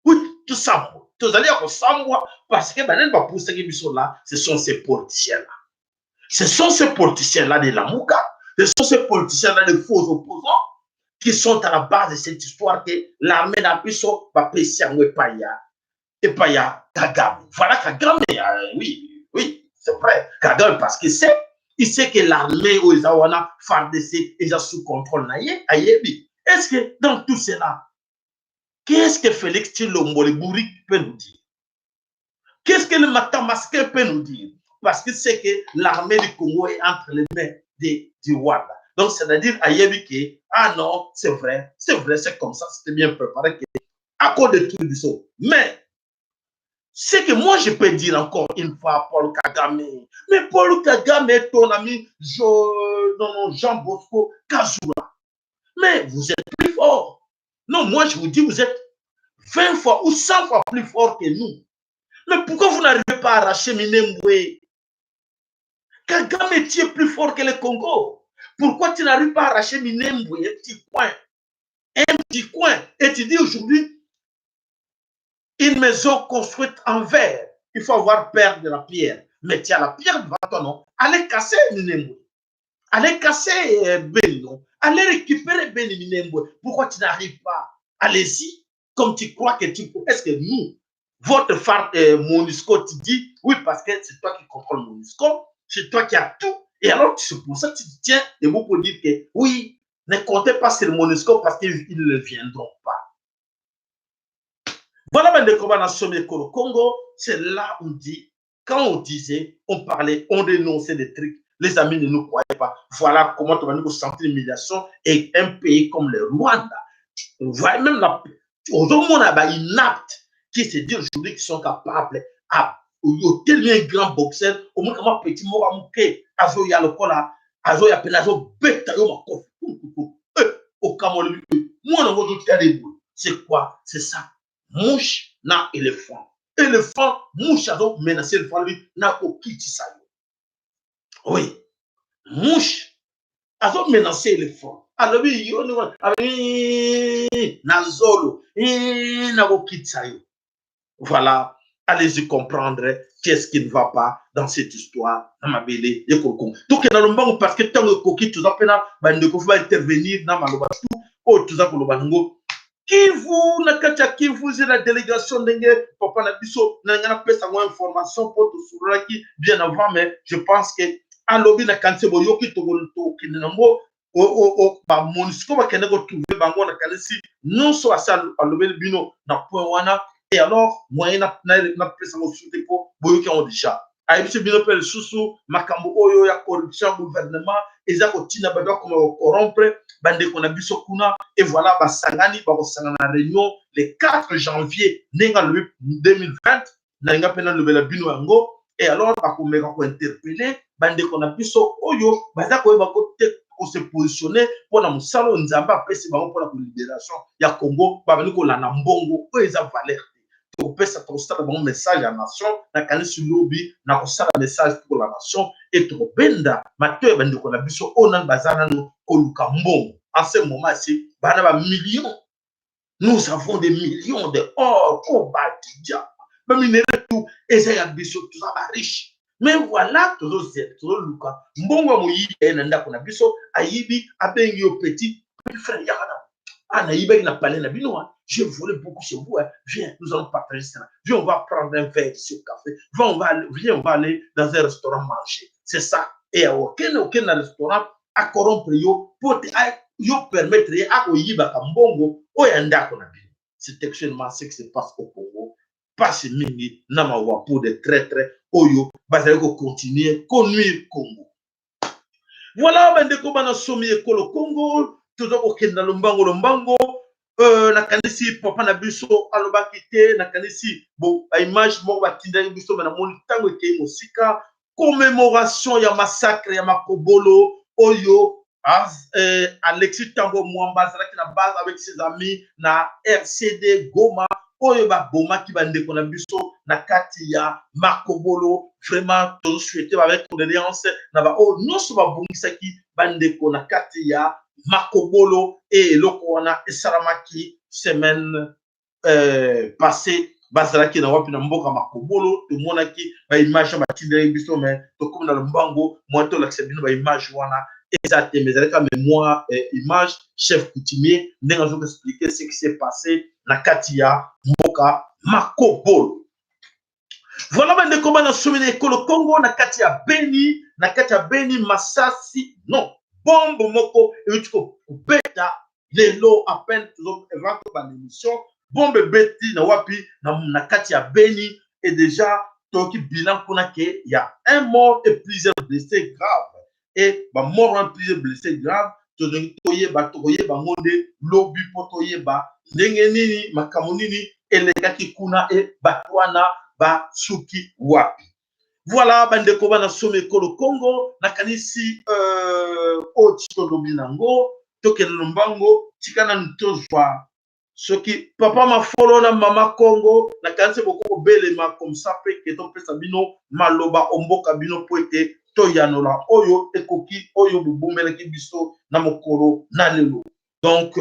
oui, tout ça, tout allez ensemble parce que maintenant, pour ce qui sont là, ce sont ces politiciens-là. Ce sont ces politiciens-là de la Mouka, ce sont ces politiciens-là de faux opposants qui sont à la base de cette histoire que l'armée n'a pu se passer en Epaya. Epaya Kagame. Voilà Kagame, oui, oui, c'est vrai. Kagame, parce qu'il sait que l'armée aux Awana, FARDC, est sous contrôle. Est-ce que dans tout cela, qu'est-ce que Félix Tshilombo le Bourri peut nous dire? Qu'est-ce que le Matamasquin peut nous dire? Parce qu'il sait que l'armée du Congo est entre les mains du Rwanda. Donc, c'est-à-dire, que, ah non, c'est vrai, c'est comme ça, c'était bien préparé, à cause de tout du saut. Mais, c'est que moi, je peux dire encore une fois à Paul Kagame, mais Paul Kagame est ton ami Jean Bosco Kazura. Mais vous êtes plus fort. Non, moi, je vous dis, vous êtes 20 fois ou 100 fois plus fort que nous. Mais pourquoi vous n'arrivez pas à arracher Minembwe? Kagame, tu es plus fort que le Congo. Pourquoi tu n'arrives pas à arracher Minembwe, un petit coin? Un petit coin. Et tu dis aujourd'hui, une maison construite en verre, il faut avoir peur de la pierre. Mais tu as la pierre devant toi, non? Allez casser Minembwe. Allez casser Beno. Allez récupérer Beni Minembwe. Pourquoi tu n'arrives pas? Allez-y. Comme tu crois que tu peux. Est-ce que nous, votre phare MONUSCO, tu dis, oui, parce que c'est toi qui contrôle MONUSCO, c'est toi qui as tout. Et alors, c'est pour ça que tu tiens debout pour dire que, oui, ne comptez pas sur MONUSCO parce qu'ils ne viendront pas. Voilà, le combat national au Congo, c'est là où on dit, quand on disait, on parlait, on dénonçait des trucs, les amis ne nous croyaient pas. Voilà comment on va nous sentir l'humiliation et un pays comme le Rwanda. On voit même aujourd'hui, on a inapte qui se dit aujourd'hui qu'ils sont capables à tellement grand boxeur, au moins comme un petit mot à mouquer, azo ya le cola, azo ya penazo bête, au Cameroun, moi on a vu c'est quoi? C'est ça. Mouche na éléphant. Éléphant, mouche a donc menacé l'éléphant, lui, n'a aucun sayo. Oui. Mouche a donc menacé l'éléphant. Alors, oui, Nazolo, n'a aucun sayo. Voilà. Allez-y comprendre qu'est-ce qui ne va pas dans cette histoire. Donc, dans le monde, parce que tant que coquille, tout ça, il va intervenir dans ma loba tout, oh, tout ça, pour le bango. Kivu, Nakacha Kivu, c'est la délégation de Papa Nabiso, n'a pas sa information pour tout sur qui bien avant, mais je pense que à l'objet de Kanse Boyoki, Togo, Kinamo, au Monisco, va qu'elle retrouver Bango, na Kalesi, non soit ça à l'objet de Bino, na Powana, et alors, moyen n'a pas sa soutien pour Boyoki en déjà. Aïe, Bino Pel Soussou, Makambo Oyo, ya corruption, gouvernement, et ça continue à corrompre, bande qu'on a vu sur Kuna, et voilà, Sangani, Sangana réunion, le 4 janvier 2020, Nanga Pena le Bino Ango, et alors, on m'a interpellé, bande qu'on a vu sur Oyo, Baza pour se positionner pour la Moussalo Nzamba, pour la libération, il y a Congo, Babaniko la Nambongo, eux, ils ont valeur. Pour faire ça, un message à la nation, na kanisi lobby, na un message pour la nation, et trop benda, Mathieu, ben, on a vu sur Onan Bazana, Kolukambon. En ce moment-ci, millions. Nous avons des millions de or, combat, diable. Même il tout, et ça y a tout ça, riche. Mais voilà, toujours Luka. Mbongo moyibi nanda kuna biso ayibi abengi yo petit frère yakana. Ah na yiba na palais na bino. Je voulais beaucoup chez vous. Viens, nous allons partager ça. Viens, on va prendre un verre ici au café. Viens, on va aller dans un restaurant manger. C'est ça. Et aucun restaurant à corrompre yo pour yo permettre à oyiba kambongo oyanda kuna bino. C'est actuellement ce qui se passe au Congo. Passe mingi namawa pour des traîtres oyo bazali ko continuer ko nuire Congo. Voilà bandeko bana somi ekolo Congo toujours ko kenda lombango na kanisi papa na biso alobaki te na kanisi bon image mo batindaki biso na moni tango ekei mosika commémoration ya massacre ya Makobolo oyo Alexis Tango Mwamba azalaki na base avec ses amis na RCD Goma oyo babomaki bandeko na biso na kati ya Makobolo. Vraiment tozo souhaiter avec condoléance na ba o nyonso babongisaki bandeko na kati ya Makobolo et eloko wana esalamaki semaine passée bazalaki na wapi na mboka Makobolo tomonaki ba image batindeli biso mais tokomi na lombango moto la bino ba image wana exactement mais avec mémoire image chef coutumier ndenga zo expliquer ce qui s'est passé na kati ya mboka Makobolo. Voilà bandeko bana somene ekolo Congo na kati ya Beni Masasi non bombe moko eutuko kubeta lelo à peine toujours éventer ban émission bombe beti na wapi na kati ya Beni et déjà toki bilan kuna ke ya un mort et plusieurs blessés graves et ba mort et plusieurs blessés graves toye bangonde lobi potoye ba ndenge nini makamonini elekaki kuna e batwana ba suki wapi. Voilà bandeko bana somme ekolo Congo na kanisi o tolobi nango tokena lombango tikana ntozwa soki papa mafolo na mama Congo na kanisi boko belema comme ça pe ke to pesa bino maloba omboka bino po ete to yanola oyo ekoki oyo bubumelaki biso na mokolo na lelo. Donc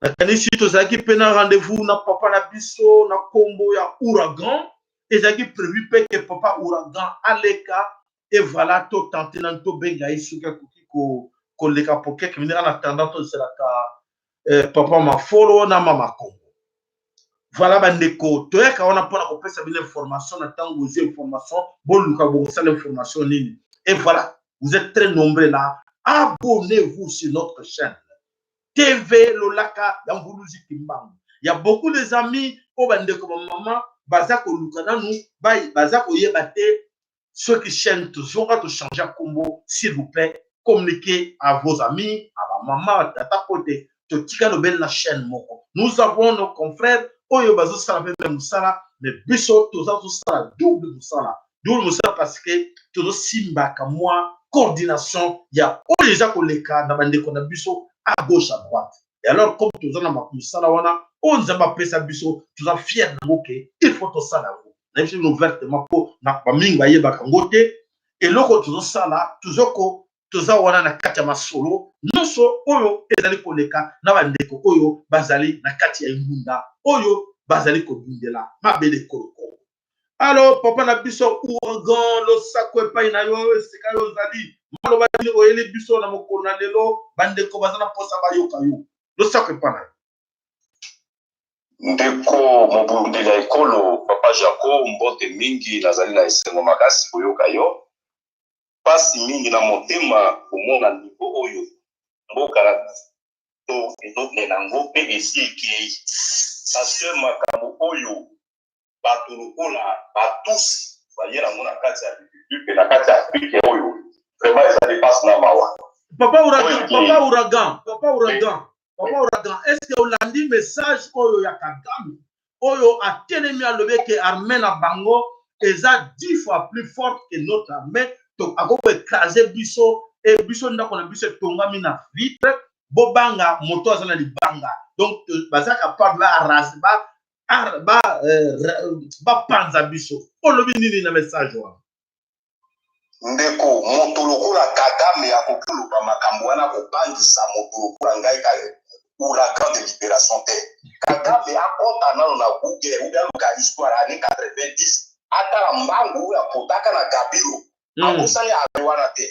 na kanisi tozalaki pe na rendez-vous na papa na biso na kombo ya Ouragan ezalaki prévu pe que papa Ouragan aleka et voilà to tenter na to benga isu ka ko leka pour quelques minutes en attendant to selaka papa mafolo na mama Congo. Voilà bandeko toyaka wana pona kopesa bino information na tango aux informations bon luka bon ça l'information nini et voilà vous êtes très nombreux là, abonnez-vous sur notre chaîne TV Lolaka Yambuluzi Kimbangu. Il y a beaucoup de amis au bandeko maman bazako lukana nous bazako yebate ceux qui chaînent toujours à te changer à combo s'il vous plaît communiquez à vos amis à ma maman à tata côté te tika no belle la chaîne moko. Nous avons nos confrères oyo bazo sala même musala mais biso toza to sala double musala parce que tozo simba ka moi coordination ya oyo za koleka na bandeko na biso à gauche, à droite. Et alors, comme tu as ma on zamba pesa biso, tu es fier de nous il faut tout ça là. Même si nous ouvertement pour na paminga yeba kangote et loko tu ça là, toujours ko tu as wana na kati ya masolo, non so oyo ezali koleka na bandeko oyo bazali na kati ya ngunda, oyo bazali ko bindela mabele koloko. Alors papa na biso Ouragan lo sako epai na yo esika yo zali maloba ni oyele biso na mokolo na lelo bandeko bazana posa bayoka yo lo sako epai na yo
ndeko mobundela ekolo papa Jacob mbote mingi nazali na esengo makasi koyoka yo pasi mingi na motema komona niveau oyo mboka na to ezote nango pe esi ekei parce que makambo oyo bato lokola batusi bayera mona kati ya biblique na kati ya Afrique oyo vraiment ezali passe na mawa.
Papa Ouragan est-ce que olandi message oyo ya Kagame oyo atelemi alobi ke armée na bango eza 10 fois plus forte que notre armée donc akoko écraser biso et biso ndako na biso tongami na vitre bobanga moto azana libanga donc bazaka parla arasba panza biso olobi nini na message wana
ndeko moto lokola Kagame akokuluka makambo wana kobangisa moto lokola ngai ka Ouragan de libération te Kagame akota nano na Google ugaluka histoire année 90 ata mbangu ya potaka na Gabiro abosali arwana te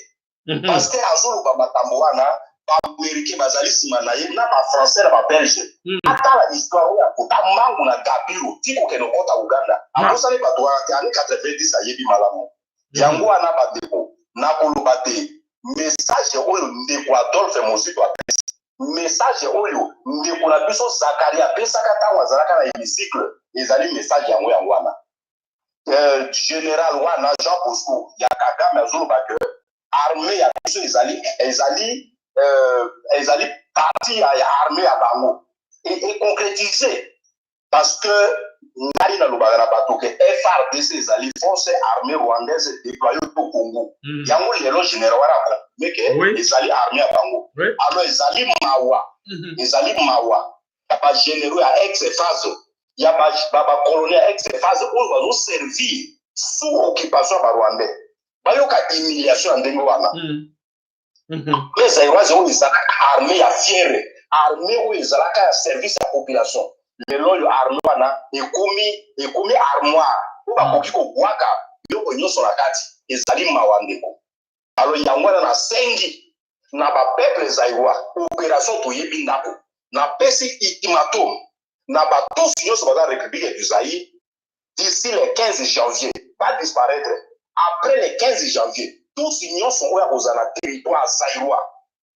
parce que azolo ba matambo wana ba américain bazali sima na ye na ba français na ba belge ata la histoire ya kota mbangu na Gabiro tiko keno kota Uganda abosali bato wana te ani 90 ayebi malamu yango wana ba deko na koloba te message oyo ndeko Adolphe Mozito apesi message oyo ndeko na biso Zakari apesaka ntango azalaka na hémicycle ezali message yango yango wana général wana Jean Bosco ya Kagame azoloba ke armée ya biso ezali parti ya armée ya bango et concrétisé parce que ngai nalobaka na bato ke FRDC ezali force armée rwandaise déployée au Congo yango lelo général wana meke ezali armée ya bango alors ezali mawa ya bagénéraux ya ex-phase ya bacolonel ya ex-phase oyo bazoservir sous occupation ya barwandais bayoka humiliation ya ndenge wana mais zaïroise oyo ezalaka armée ya fiere armée oyo ezalaka ya service ya population lelo oyo armée wana ekomi armoire oyo bakoki kobwaka biloko nyonso na kati ezali mawa ndeko alors yango wana nasengi na bapeuple zaïrois opération toyebi ndako napesi ultimatum na batusi nyonso baza république du Zaïre d'ici le 15 janvier pas disparaître après le 15 janvier tusi nyonso oyo akozala territoire zaïrois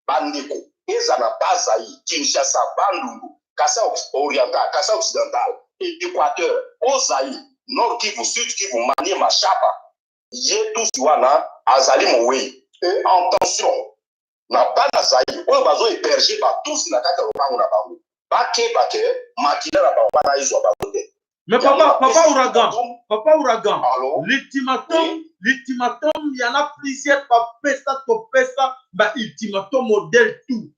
bandeko eza na bazaï Kinshasa Bandundu Kassa oriental Kassa occidental Équateur Ozaï Nord Kivu Sud Kivu Maniema Chapa ye tusi wana azali mowei et en tension na bana zaï oyo bazo héberger batusi na kati ya lopango na bango bakeba ke makila na bango bana ezwa bango te.
Mais papa Ouragan, l'ultimatum, il y en a plusieurs, pesa, ultimatum modèle tout.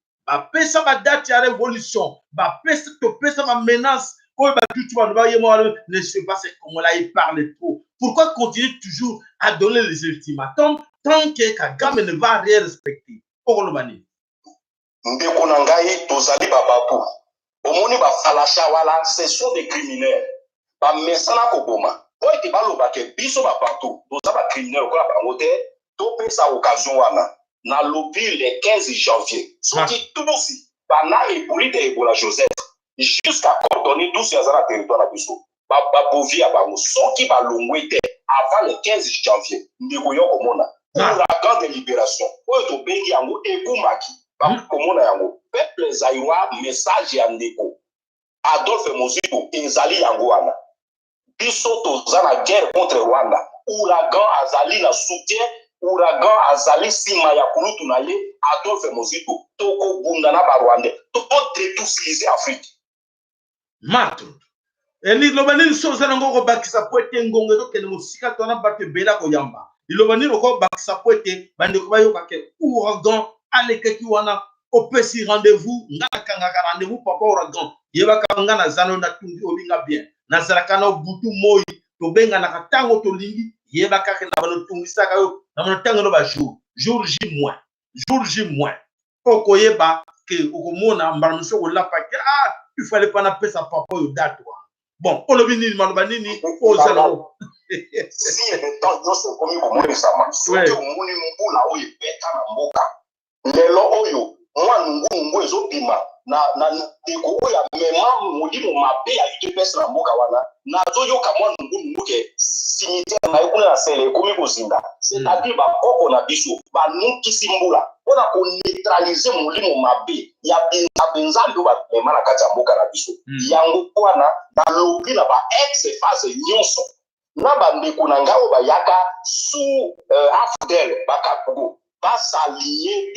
Pesa, date de révolution, pesa, menace, ne sais pas comment là il parle trop. Pourquoi continuer toujours à donner les ultimatums tant que Kagame ne va rien respecter?
Ndeko na ngai tozali bababu. Omoni ba falasha wala, ce sont des criminels. Ba mesana koboma. Oyo te baloba ke biso ba partout. Toza ba criminels ko la bangote, to pesa occasion wana. Na lobi le 15 janvier. Soki tusi bana Hippolyte Ebola Joseph jusqu'à coordonner tous ces azara territoire na biso. Ba bovi abango soki ba longwete avant le 15 janvier. Ndeko yo komona. Ouragan de libération. Oyo to bengi yango ekumaki. Ba komona yango. Peuple zaïrois message ya ndeko Adolphe Mozito ezali yango wana biso toza na guerre contre Rwanda ouragan azali na soutien ouragan azali sima ya kulutu na ye Adolphe Mozito toko bunda na ba Rwandais to détousiliser Afrique
mato eli lobani soza ngoko bakisa poete ngongo to kene musika tona bate bela ko yamba ilobani loko bakisa poete bande ko bayoka ke ouragan alekeki wana opesi rendez-vous ngakanga rendez-vous papa Ouragan yebaka ngana zano na tungi obinga bien nazalaka na butu moyi to benga na katango to lingi yebaka ke na bano tungisaka yo na bano tango no ba jour J moins okoyeba ke okomona mbalamiso ko la pa ke il fallait pas na pesa papa yo date wa bon olobi nini maloba nini ozalo
si le temps yoso komi komoni sama soki omoni mbula oyo beta na mboka lelo oyo mwa nungu ezobima na ndeko oyo amema molimo mabe ya UDPS na mboka wana nazoyoka mwa nungu ke cimetière na ye kuna na sele ekomi kozinda c'est-à-dire bakoko na biso banukisi mbula mpona koneutralize molimo mabe ya benzambe oyo bamema na kati ya mboka na biso yango wana nalobi na ba ex-phase nyonso na bandeko na ngai oyo bayaka sous afdel bakapugo basalie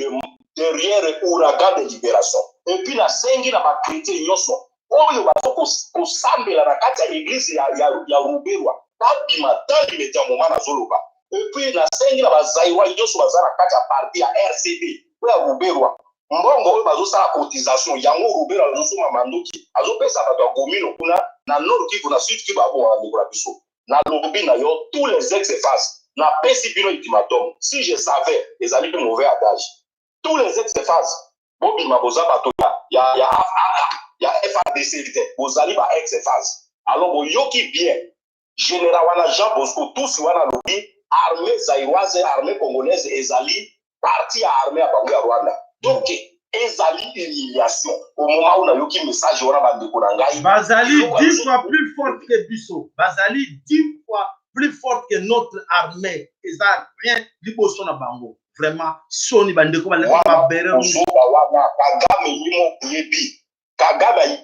derrière ouragan de libération et puis la sengi na ba chrétien nyonso oyo bazo kosambela na kati ya église ya Ruberwa babima dans l'immédiat moment nazoloba et puis la sengi na bazaïwa nyonso baza na kati ya parti ya RCD oyo ya Ruberwa mbongo oyo bazosala cotisation yango Ruberwa azosoma mandoki azopesa bato ya commune kuna na Nord Kivu na Sud Kivu abonga na ndeko na biso na lobi na yo tous les ex-phase na pesi bino ultimatum si je savais ezali mauvais adage tous les ex-phase bobima boza bato ya FARDC te bozali ba ex-phase alors boyoki bien général wana Jean Bosco tous wana lobi armée zaïroise armée congolaise ezali parti à armée à bango ya Rwanda. Donc ezali humiliation au moment où na yoki message wana bandeko na ngai
bazali 10 fois plus forte que biso, bazali 10 fois plus forte que notre armée. Eza rien liboso na bango. Vraiment soni bandeko ba
wana wana Kagame yimo yebi Kagame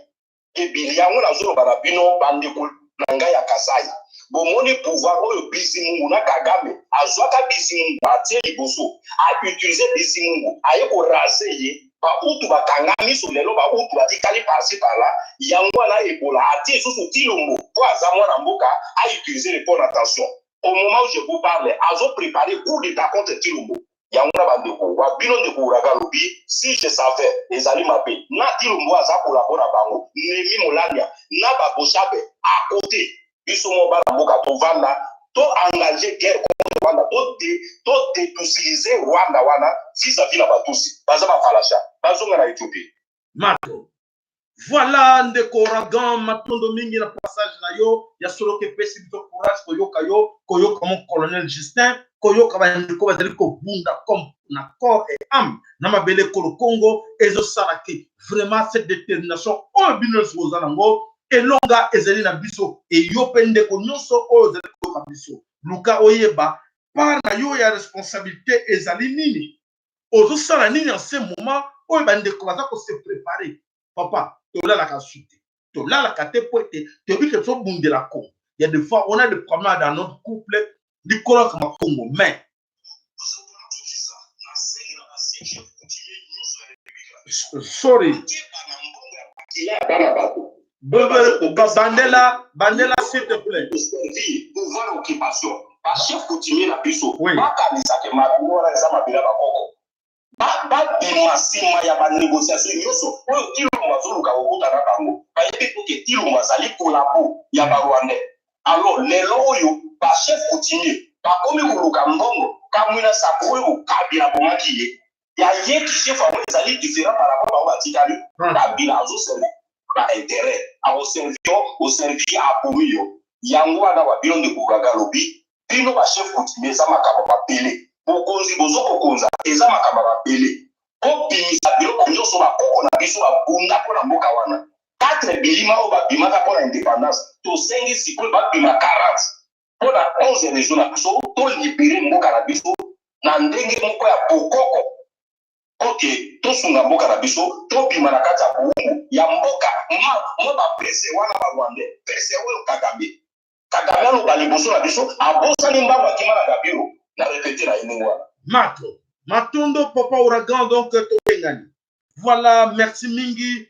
yebi yango na zolo bana bino bandeko na ngai ya Kasai bomoni pouvoir oyo Bizimungu na Kagame azwaka Bizimungu atie liboso a utiliser Bizimungu aye ko raser ye ba utu bakangami so lelo ba utu batikali par-ci par-là yango na ebola atie susu tilombo po aza mwana mboka a utiliser les bonnes attention au moment où je vous parle azo préparer coup d'état contre Tilombo yango na bandeko wa bino ndeko uraga lobi si je savais ezali mabe na Tilombo aza kolabora bango Nemi Molania na Baboshabe à côté biso mo bana mboka tovanda to engager guerre contre Rwanda to détousiliser Rwanda wana vis-à-vis na batusi baza ba falasha bazonga na Ethiopie
mato. Voilà ndeko Ouragan matondo mingi na passage na yo ya solo ke pesi bito courage koyoka mon colonel Justin koyoka bandeko bazali ko bunda comme na corps et âme na mabele ko Congo ezo salaki vraiment cette détermination o bino zoza nango elonga ezali na biso e yo pende ko nyonso o ezali ko biso luka oyeba par na yo ya responsabilité ezali nini ozo sala nini en ce moment o bandeko baza ko se préparer papa tolalaka suite tolalaka te po ete toyebi ke tobundela Congo. Il y a des fois on a des problèmes dans notre couple likolo kama Congo mais sorry bandela s'il te plaît
pouvoir occupation ba chef coutumier na biso
oui
bakanisa ke mabino za mabila bakoko ba demasima ya ba négociation yoso oyo Tilombo azoluka kokuta na bango bayebi po ke Tilombo azali kolabo ya ba Rwandais alors lelo oyo ba chef coutumier bakomi koluka mbongo kamwina sakoyo kabila bomaki ye ya ye ki chef awo ezali différent par rapport à batikali kabila azo servir ba intérêt awo servir au servir a pomio yango wana wa bino de kogaga lobi bino ba chef coutumier za makaba ba pele bokonzi bozokokonza eza makaba bapele bobimisa biloko nyonso bakoko na biso babunda mpo na mboka wana 4 bilima oyo babimaka mpo na indépendance tosengi sikoyo babima 40 mpo na 11 région na biso tolibere mboka na biso na ndenge moko ya bokoko oke tosunga mboka na biso tobima na kati ya bowumbu ya mboka mo baprese wana barwandais prese oyo Kagame aloba liboso na biso abosani mbango akima na gabiro na répéter la iningwa.
Matondo papa Ouragan donc tobengani. Voilà, merci mingi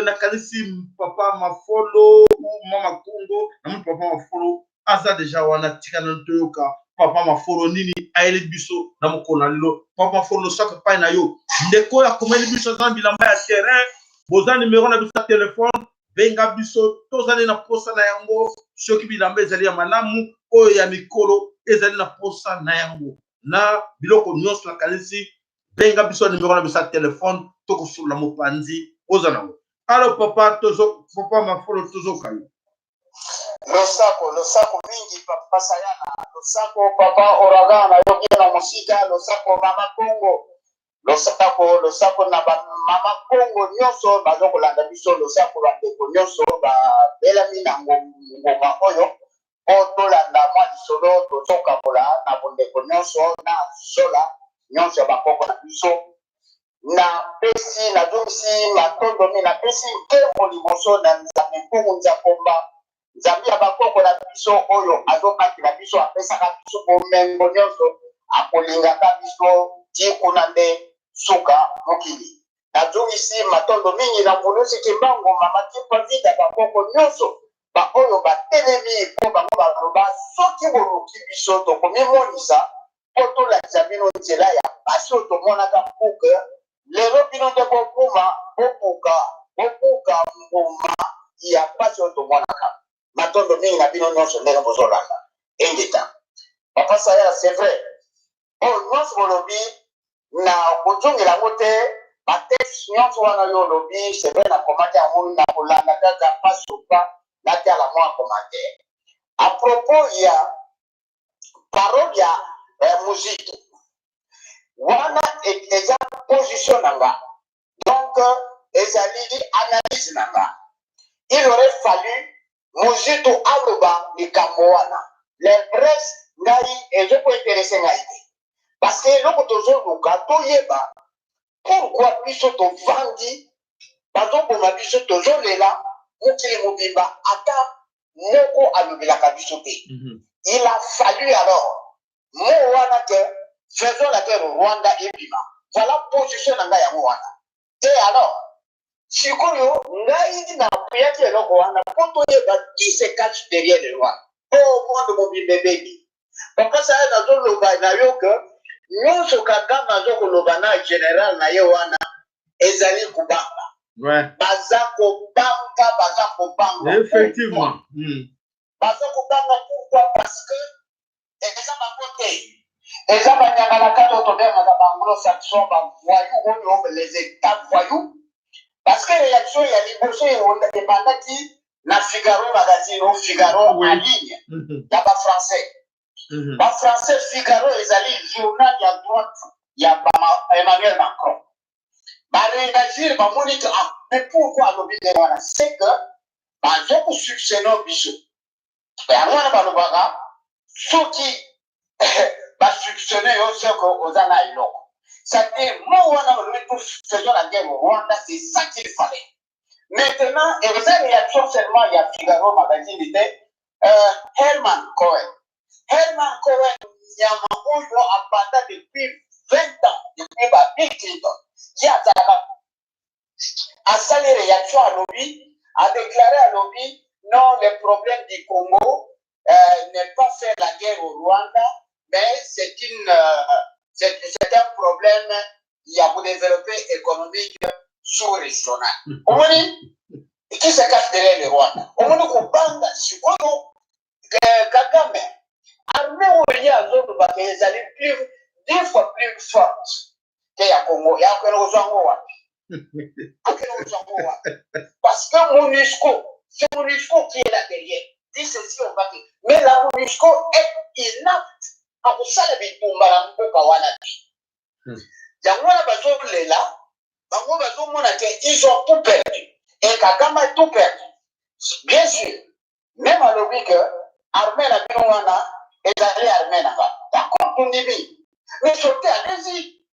na kanisi papa Mafolo ou mama Congo, na papa Mafolo aza déjà wana tikana ntoyoka papa Mafolo nini aele biso na mokona lilo papa Mafolo chaque pa na yo ndeko ya komeli biso za bilamba ya terrain boza numéro na biso téléphone benga biso tozali na posa na yango soki bilamba ezali ya malamu oyo ya mikolo ezali na posa na yango na biloko nyonso na kanisi benga biso numéro na biso téléphone tokosola mopanzi oza nango. Alors papa Mafolo tozokayo
losako mingi papa Sayana losako papa Ouragan na yoki na mosika losako mama Congo losako na mama Congo nyonso bazokolanda biso losako bandeko nyonso babelami na ngoma oyo tolanda mwa lisolo tozokabola na bondeko nyonso na sola nyonso ya bakoko na biso napesi nazongisi matondomi napesi nkembo liboso na nzambe mpungu nzakomba nzambe ya bakoko na biso oyo azokatela biso apesaka biso bomengo nyonso akolingaka biso ti kuna nde suka mokili nazongisi matondo mingi na mbulusi kimbango mama kipa vida bakoko nyonso baoyo batelemi mpo bango baloba soki boluki biso tokomimonisa mpo tolakisa bino nzela ya pasi oyo tomonaka mpuka lelo bino nde bokuma bopuka ngoma ya pasi oyo tomonaka matondo mingi na bino nyonso ndenge bozolanda engeta papa Sayana c'est vrai oyo nyonso bolobi na kojongela yango te batexte nyonso wana yo olobi c'est vrai na komate yango na kolanda kaka pasi opa natala mwa commentaire à propos parole ya Muzito. Wana déjà position nanga. Donc, ezali analyse nanga. Il aurait fallu Muzito aloba likambo wana. Les presse ngai ezo intéressé ngai. Parce que loko tozo luka toyeba pourquoi biso to vandi bazo boma biso tozo lela mukili mobimba ata moko alobelaka biso te. Il a fallu alors mo wana que faisons la guerre au Rwanda et Bima. Voilà position nanga ya wana. Et alors sikoyo ngai na kuyaki eloko wana poto yeba qui se cache derrière le roi. Oh monde mobimba baby. Parce ça nazo loba na yo que nyonso kaka nazo koloba na général na ye wana ezali kubanga.
Ouais.
Baza kobanga.
Effectivement.
Baza kobanga pourquoi? Parce que eza bangote. Eza banyangalaka tobengaka banglo-saxon bavoyou les états voyous. Parce que réaction ya liboso ebandaki na Figaro magazine ou Figaro en ligne. Ya ba français. Ba français Figaro ezali journal ya droite ya Emmanuel Macron. Ba réagir ba monique mais pourquoi lobi de wana c'est que ba joko succès no biso. Ya wana ba lobaka soki ba succès yo seko ozana iloko. C'est-à-dire, moi, faisons la guerre au Rwanda, c'est ça qu'il fallait. Maintenant, et vous avez réaction seulement, il y a Figaro magazine, était Herman Cohen. Herman Cohen, il y a un moment à partir depuis 20 ans, depuis Bill Clinton, qui a salé réaction à l'OBI, a déclaré à l'OBI, non, le problème du Congo n'est pas faire la guerre au Rwanda, mais c'est un problème il y a pour développer économique sous-régional. Qui se cache derrière le Rwanda? On dit qu'on bande sur Kagame. Armée où il y a un autre bataille, ils allaient plus 10 fois plus forte qu'il y a Congo. Il y a que nos gens. Parce que MONUSCO, c'est MONUSCO qui est là derrière. Dit ceci, on va dire. Mais la MONUSCO est inapte à vous saluer pour Madame Kawanati. Yangwana bazo lela, bango bazo mona que ils ont tout perdu. Et Kagame a tout perdu. Bien sûr, même à l'objet que armée la Birouana est allée armée là-bas. D'accord, on dit mais sortez, allez-y.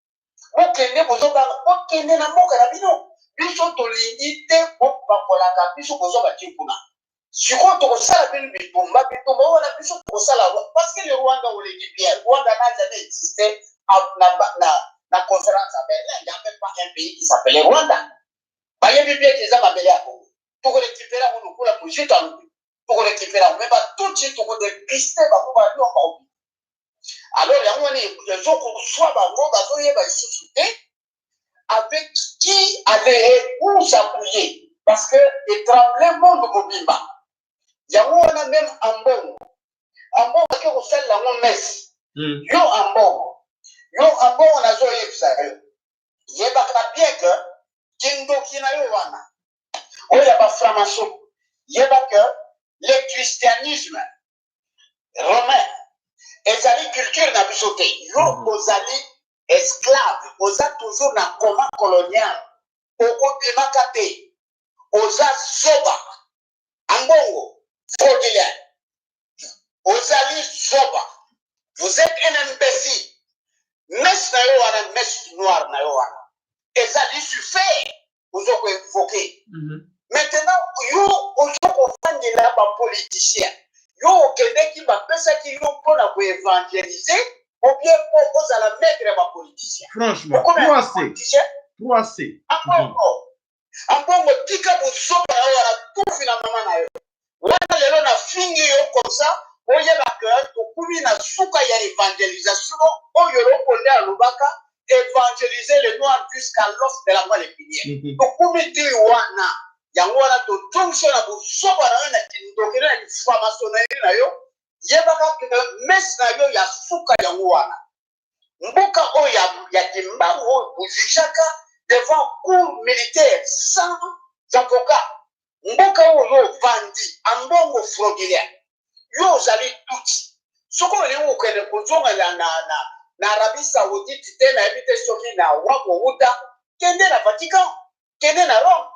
Okende bozoba, okende na mboka na bino. Biso tolingi te po bakolaka biso bozoba tikuna. Siko tokosala bino bitumba wana biso tokosala parce que le Rwanda on le dit bien, Rwanda n'a jamais existé na conférence à Berlin, il n'y a même pas un pays qui s'appelait Rwanda. Baye bien que ça m'appelait à Congo. Pour récupérer mon coup la bougie dans le pour récupérer mais pas tout de suite pour dépister ba ko ba lo. Alors il y a les gens qu'on soit bango bazoye ba susciter avec qui aller où s'appuyer parce que les tremblements de Mobimba. Il y a même en bon que vous faites la messe. Yo en bon on a joué ça. Il y a bien que Kindo Kinayo wana. Il y a pas franc-maçon. Il y a que le christianisme romain, les agricultures n'a plus sauté. Yo aux alliés esclaves, aux a toujours na coma colonial. Au Bimakate, aux a soba, ambongo, fraudulent. Aux alliés soba. Vous êtes un imbécile. Messe na yo wana, messe noire na yo wana. Et ça dit suffit. Vous avez évoqué. Maintenant, yo aujourd'hui on fait là bas politicien. Yo au Québec qui va penser qu'il y a pour évangéliser ou bien pour à la mettre bas politicien.
Franchement, 3C.
Encore mo tika bo soba wana tout finalement na yo. Wana lelo na fingi yo comme ça. Oye bakeur okumi na suka ya évangélisation oyolo konde alobaka évangéliser les noirs jusqu'à l'os de la moelle épinière. Okumi ti wana yango wana to jonction na bosoba na na kindokena ni franc-maçonnerie na yo yebaka que messe na yo ya suka yango wana. Mboka oya ya kimbango bujishaka devant cour militaire sans avocat. Mboka oyo vandi ambongo fraudulent.
yo ozali tuti soko olingi okende kozongela na Arabie Saoudite te nayebi te soki na wako wuta kende na Vatican kende na Rome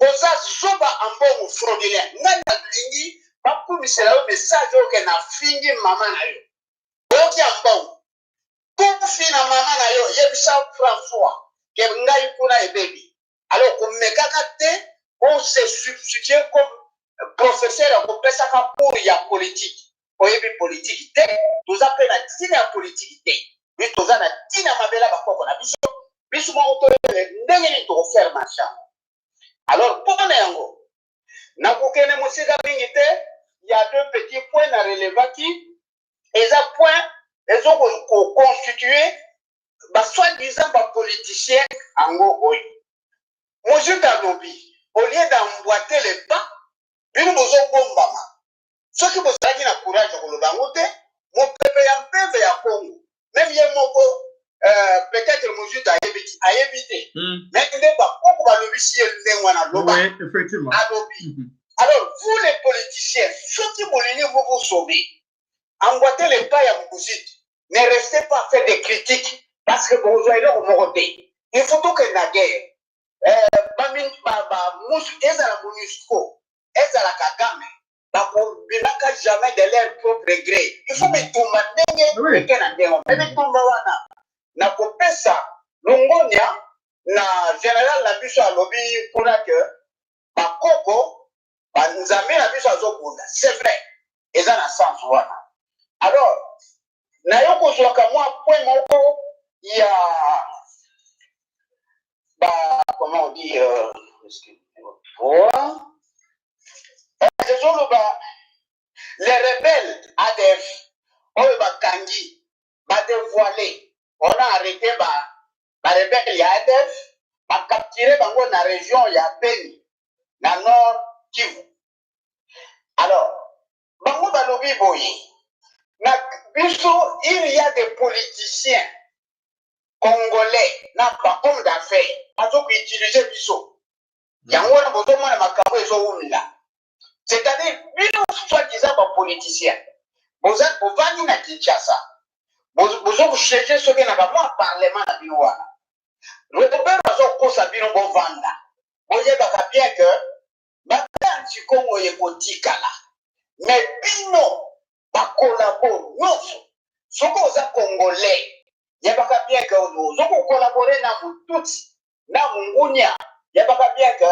oza zoba ambongo fraudulent ngai nalingi bakumisela yo message oke na fingi mama na yo oyoki ambongo kofi na mama na yo yebisa François ke ngai kuna ebebi alors komekaka te on se substitue comme professeur akopesaka cours ya politique oyebi politique te toza mpe na ntina ya politique te biso toza na ntina ya mabela bakoko na biso biso moko toyebe ndenge nini tokofaire machango alors mpona yango nakokende mosika mingi te ya deux petits points na relevaki eza point ezokoconstitue basoi-disant bapoliticien yango oyo mosusu alobi au lieu d'emboîter les pas bino bozobombama soki bozalaki na courage ya koloba yango te mopepe ya mpeve ya Congo même ye moko peut-être mosusu ayebi te mais nde bakoko balobisi ye ndenge wana loba alobi alors vous les politiciens soki bolingi vous vous sauver emboîter les pas ya mosusu ne restez pas faire des critiques parce que bozwa eloko moko te il faut tokende na guerre ezala MONUSCO ezala Kagame bakobimaka jamais de leur propre gré il faut bitumba ndenge eke na ndenge mpe bitumba wana na kopesa longonia na général na biso alobi kuna ke bakoko banzambe na biso azobunda c'est vrai eza na sens wana alors nayo kozwaka mwa point moko ya comment on dit les rebelles ADF oyo bakangi badévoilé on a arrêté barebelle ya ADF bacapturé bango na région ya Beni na nord Kivu alors bango balobi boye na biso il y a des politiciens congolais na bahommes d'affaires bazokoutilize biso yango wana bozomona makambo ezowumila c'est-à-dire bino soi-disant bapoliticien bovandi na Kinshasa bozokocherche soki na bamwa parlement na bino wana rebele bazokosa bino bovanda boyebaka bien ke batanti kongo ekotikala mais bino bakolabore nyonso soki oza congolais yebaka bien ke ozokokolabore na motuti na mongunia yebaka bien ke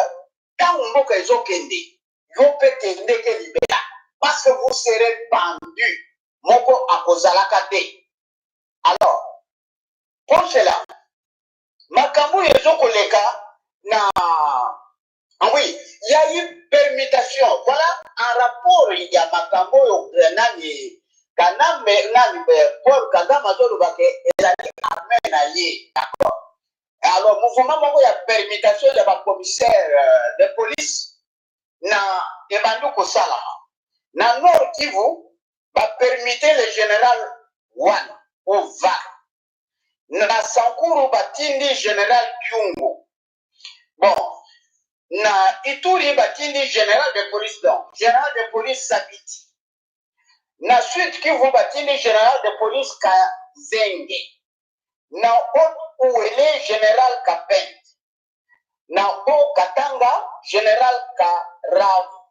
ntango mboka ezokende yo mpe kendeke libela parce que vous serez pendu moko akozalaka te alors pour cela makambo ezokoleka na oui il y a eu permutation voilà un rapport ya makambo oyo nani Kanambe nani Paul Kagame azolobaka ezali armée na ye d'accord alors mouvement moko ya permutation ya bacommissaire de police na ebandi kosalama na nord Kivu bapermite le général wana ova na Sankuru batindi général Kyungu bon na Ituri batindi général de police donc général de police Sabiti na Sud Kivu batindi général de police Kazenge na Haut-Uele général Kapent na Haut-Katanga général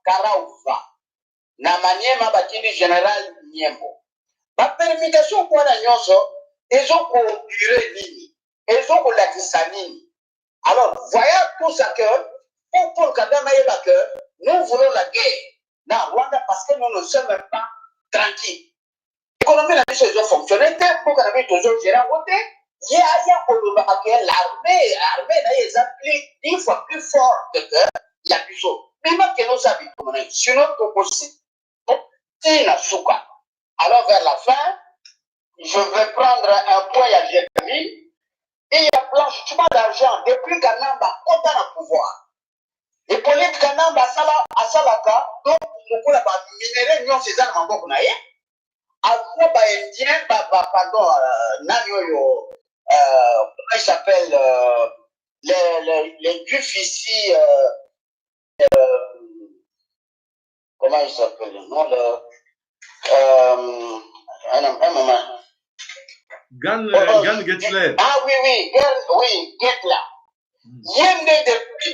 Karauva na Maniema batindi général Nyembo bapermutation kwana nyonso ezokodure nini ezokolakisa nini alors voyons tout ça que pour Kagame yeba que nous voulons la guerre na Rwanda parce que nous ne sommes pas tranquilles l'économie na biso ezofonctionne te mboka na biso tozogere yango te ye aya kolobaka ke l'armée na ye eza 10 fois plus forte que ya biso bima kende oza bituma na ye sinon tokosi tina suka alors vers la fin je vais prendre un point à Jérémie. Il y a blanchiment d'argent depuis Kanamba, on a le pouvoir. Et pour les Kanamba, à Salaka, donc, nous avons minéré, nous avons ces armes en Bokunaye. Après, Indien, pardon, Nanyoyo, comment il s'appelle, les juifs ici, comment il s'appelle, non, Un moment.
Gan Gettler.
Ah oui, Gettler. Yende depuis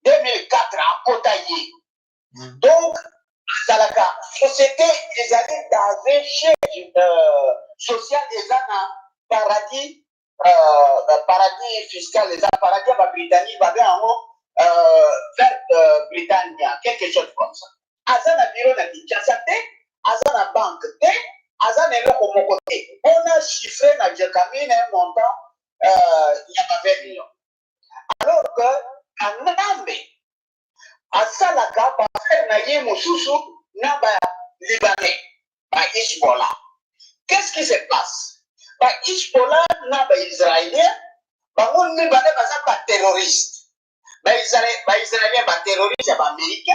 2004 à Kotaye. Donc, la société, ils allaient dans un siège social, ils ont un paradis, paradis fiscal, les paradis britanniques, vers Britannia, quelque chose comme ça. Azana bureau na Kinshasa, Azana banque, Azana eloko moko te. On a chiffré na Djekami un montant, il y a 20 millions. Alors que, en Nambe, asalaka bafere na ye mosusu na Libanais, Hezbollah. Qu'est-ce qui se passe? Hezbollah na Israélien, bango Libanais baza ba terroriste. Israélien ba terroriste ya ba américain.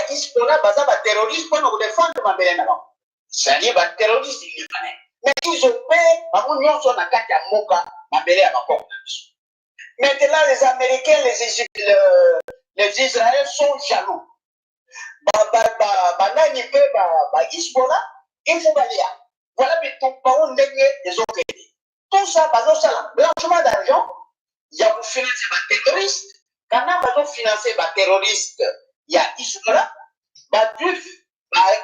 Hezbollah baza ba terroriste pour nous défendre mabele na bango. C'est-à-dire ba terroriste libanais. Mais ils opèrent bango nyonso na kati ya moka mabele ya bakoko. Maintenant les Américains, les Israéliens sont jaloux. Hezbollah, il faut balayer. Voilà, mais tout le monde les autres. Tout ça, blanchiment d'argent, il y a pour financer les terroristes. Quand on va financer les terroristes, il y a Hezbollah,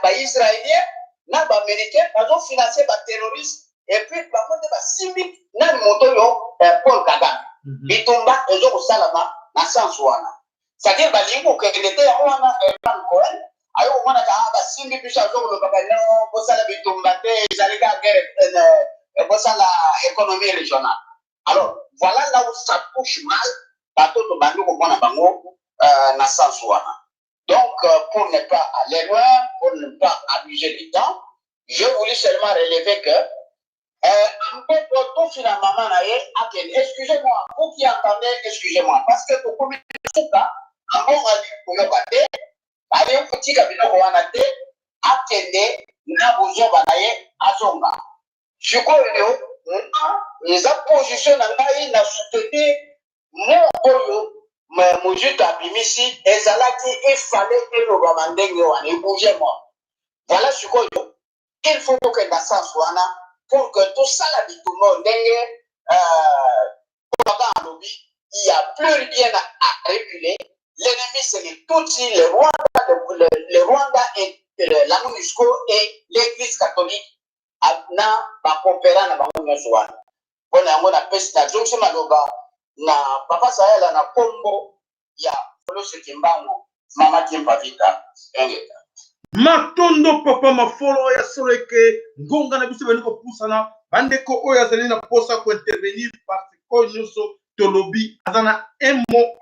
les Israéliens, les Américains, ils vont financer les terroristes. Et puis, ils vont civique, dans le moto, Paul Kagame. Ils tombent, ils ont salama, dans le sens où c'est-à-dire que était wana Evan Cohen ayo wana ka simbi bisha zo lo baba no bosala bitumbate zalika guerre bosala économie régionale. Alors voilà là où ça touche mal bateau to bandu ko mona bango na sens wana. Donc pour ne pas aller loin, pour ne pas abuser du temps, je voulais seulement relever que excusez-moi, vous qui entendez, excusez-moi, parce que pour combien de temps avant aller au petit cabinet Rwanda, attendez, n'a besoin d'aller à Zonga. Je crois que les oppositions n'a soutenu mon Oyo, mais mon Dieu t'abimisi, et ça l'a dit, il fallait que le Rwanda ne bouge moi. Voilà ce qu'il faut que dans ce sens pour que tout ça, la vie, tout le monde, il n'y a plus rien à reculer. L'ennemi, c'est les Tutsis, le Rwanda et la MONUSCO et l'Église catholique. Na bakopera na bango nyonso wana mpona yango napesi na jonse maloba na papa Sahela na kombo ya Folose Kimbangu mama Kimpavita engeta
matondo papa mafolo ya soleke ngonga na biso bani kopusana bandeko oyo azali na posa ko intervenir parce que nyonso tolobi azana un mot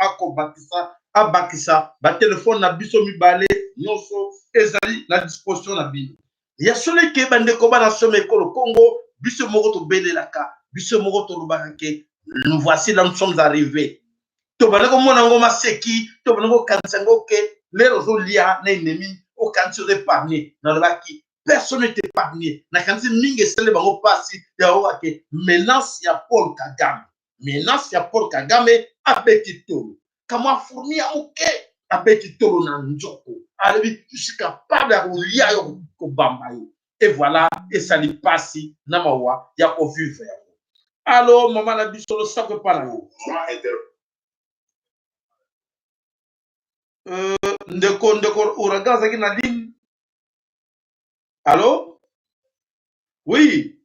abakisa ba téléphone na biso mibale nyonso ezali na disposition na bino ya soleke bandeko bana some ekolo Congo biso moko to belelaka biso moko to lobaka ke nous voici là nous sommes arrivés to banako mona ngoma seki to banako kansango ke lero zo lia na ennemi au cancer épargné dans le baki personne n'est épargné na cancer mingi sele bango pasi ya oake menace ya Paul Kagame abeti tolo kama fourni ya oke abeti tolo na njoko alebi je suis capable ya kolia yo kobamba yo et voilà et ça li pasi na mawa ya ko vivre allo maman na biso lo sakwe pa na yo ndeko Ouragan azalaki na ligne. Allô? Oui,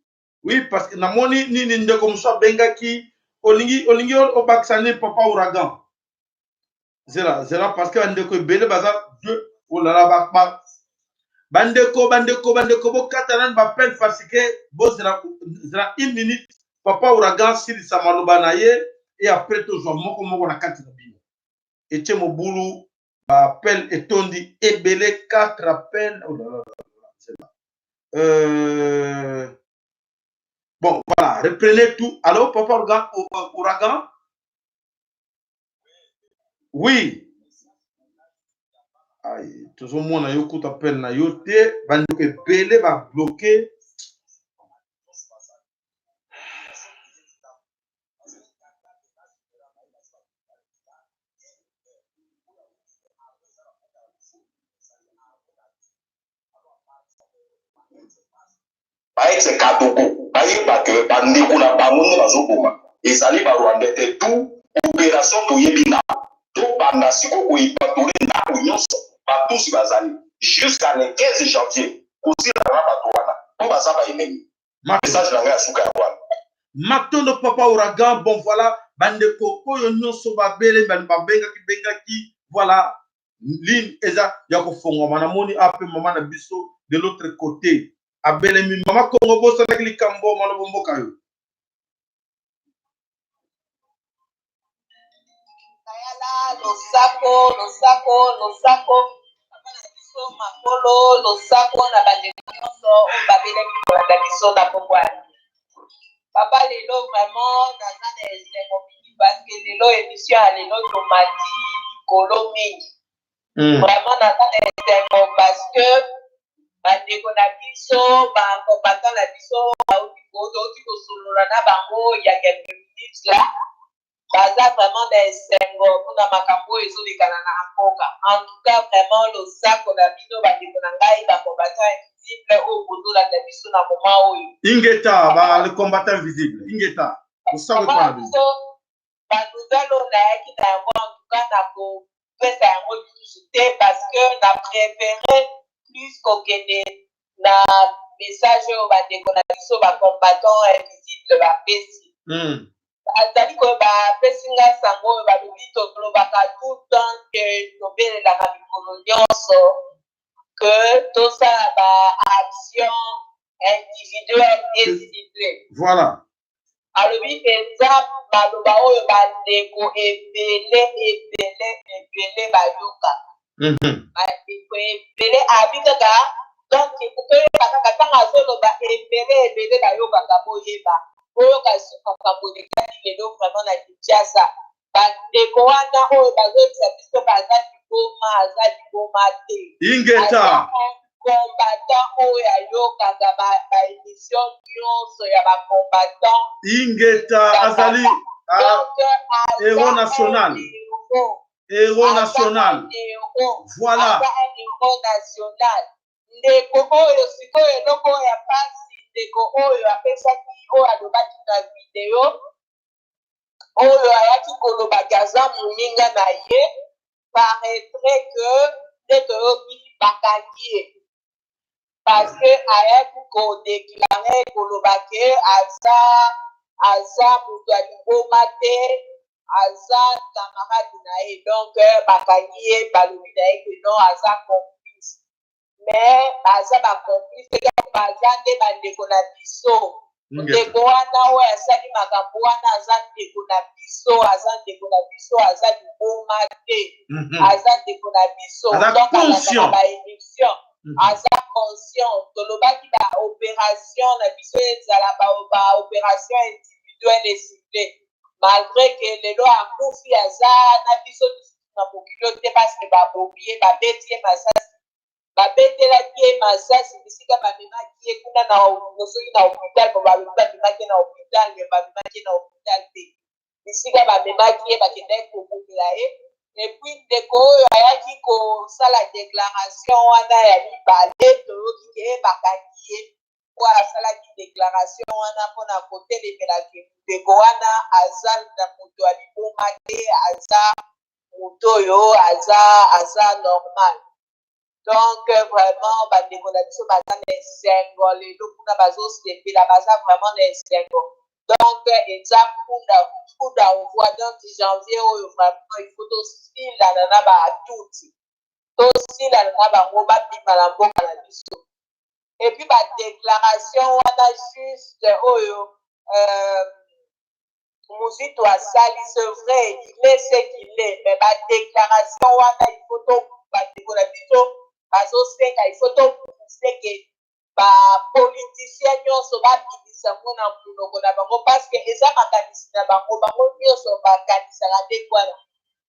parce que namoni nini ndeko mosu abengaki olingi obakisa nini papa Ouragan. Zela parce que bandeko ebele baza deux olala bandeko bokata nani bapene parce que bozela une minute papa Ouragan silisa maloba na ye et après tozwa moko na kati na bino etie mobulu appel etondi ebele 4 appels. Oh là là. Bon, voilà, reprenez tout. Allô, papa Ouragan? Oui. Aïe, tout le monde a eu coup d'appel na yote, bandeko ebele ba bloqué.
baexe katoko bayeba ke bandeko na bango nde bazoboma ezali barwanda te tu opération toyebi na tobanda siko koyipatole ndako nyonso batusi bazali jusqu'à le 15 janvier kosilana bato wana mpo baza baenemi message na ngai ya suka ya wana
Matondo papa ouragan, bon voilà, bandeko oyo nyonso babele bengaki voilà ligne eza ya kofongwa na moni ape mama na biso de l'autre côté abele mi mama Kongo bosa na likambo mana bomboka yo
losako makolo losako na bandeko nyonso oyo babelaki kolanda biso na pokwani papa lelo vraiment naza na esengo mingi parce que lelo émission ya lelo tomati likolo mingi vraiment naza na esengo parce que bandeko na biso bacombattant na biso touti kosolola na bango ya quelques minutes là baza vraiment na esengo mpona makambo oyo ezolekana na mboka en tout cas vraiment losako na bino bandeko na ngai bacombattant invisible oyo bozolanda biso na moma oyo
ingeta le combattant invisible ingeta osako kwa
biso banouvelle oyo nayaki na yango en tout cas na kopesa yango lisusu te parce que na préféré plus kokende na message oyo bandeko na biso bacombattant invisible bapesi azali koyeba apesi ngai sango oyo balobi tolobaka tout temps ke tobelelaka mikolo nyonso ke tosala baaction individuelle décidée
voilà
alobi eza maloba oyo bandeko ebele bayoka bandeko ebele abi kaka donc toyoka kaka ntango azoloba ebele bayokaka boyeba oyoka makambo elekaki lelo vraiment na Kinshasa bandeko wana oyo bazoyebisa biso baza liboma te
ingeta
combattant oyo ayokaka baémission nyonso ya bacombattant
ingeta azali héros national voilà
héros national ndeko oyo sikoyo eloko oyo ya pasi ndeko oyo apesaki oyo alobaki na video oyo ayaki kolobaki aza moninga na ye paraîtrait que nde toyoki bakangi ye parce que ayaki kodeklare kolobaki aza moto ya liboma te aza camarade na ye donc bakangi ye balobi na ye ke non aza complice mais baza bacomplice te kaka baza nde bandeko na biso ndeko wana oyo asali makambo wana aza ndeko na biso aza liboma te aza ndeko na biso donc alanda na baémission aza conscient tolobaki baopération na biso ezala baopération individuelle esible malgré que lelo akufi aza na biso na mokili te parce que babobie babeti ye masasi babetelaki ye masasi bisika bamemaki ye kuna soki na hôpital po bamemaki ye na hôpital me bamemaki ye na hôpital te bisika bamemaki ye bakendaki kobomela ye epuis ndeko oyo ayaki kosala déclaration wana ya mibale toyoki ke bakangi ye po asalaki déclaration wana mpona kotelemelaki ndeko wana aza na moto ya liboma te aza moto oyo aza normal donc vraiment bandeko na biso baza na esengo lelo kuna bazosepela baza vraiment na esengo donc eza kuda envoi donc janvier oyo vraiment il faut tosilana na batuti tosilana na bango babima na mboka na biso epuis badéclaration wana juste oyo mozitu asali c'est vrai il est ce qu'il est mais badéclaration wana il faut bandeko na biso bazosenga il faut topuse ke bapoliticien nyonso babimisa ngo na monoko na bango parce que eza makanisi na bango nyonso bakanisaka nde kwana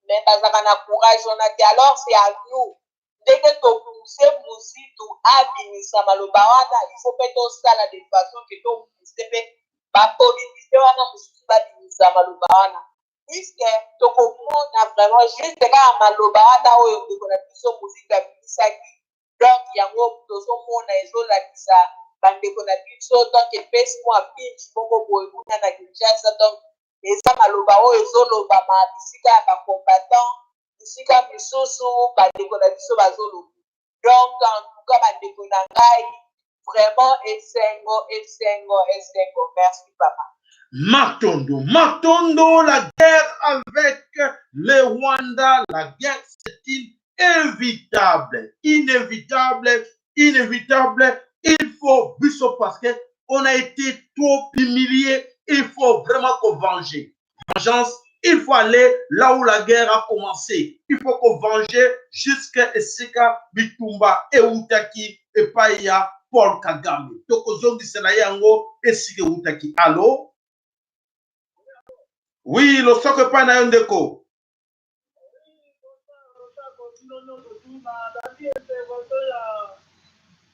mais bazalaka na courage wana te alors c'est à nous ndenge topuse mozitu abimisa maloba wana il faut mpe tosala de façon ke topuse mpe bapoliticien wana mosusu babimisa maloba wana puisque tokomona vraiment juste kaka maloba wana oyo ndeko na biso mozitu abimisaki donc yango tozomona ezolakisa bandeko na biso donc epesi mwa pinchi moko boye kuna na Kinshasa donc eza maloba oyo ezolobama bisika ya bacombattant bisika misusu bandeko na biso bazoloba donc en tout cas bandeko na ngai vraiment esengo merci papa.
Matondo, la guerre avec le Rwanda, la guerre c'est inévitable. Il faut biso parce que on a été trop humilié. Il faut vraiment qu'on venger. Vengeance, il faut aller là où la guerre a commencé. Il faut qu'on venger jusqu'à Esika, Bitumba, Eutaki, et Paya, Paul Kagame. Tokozongi Senayango, Esika Eutaki. Allô? Oui, le socle pas na yondeko.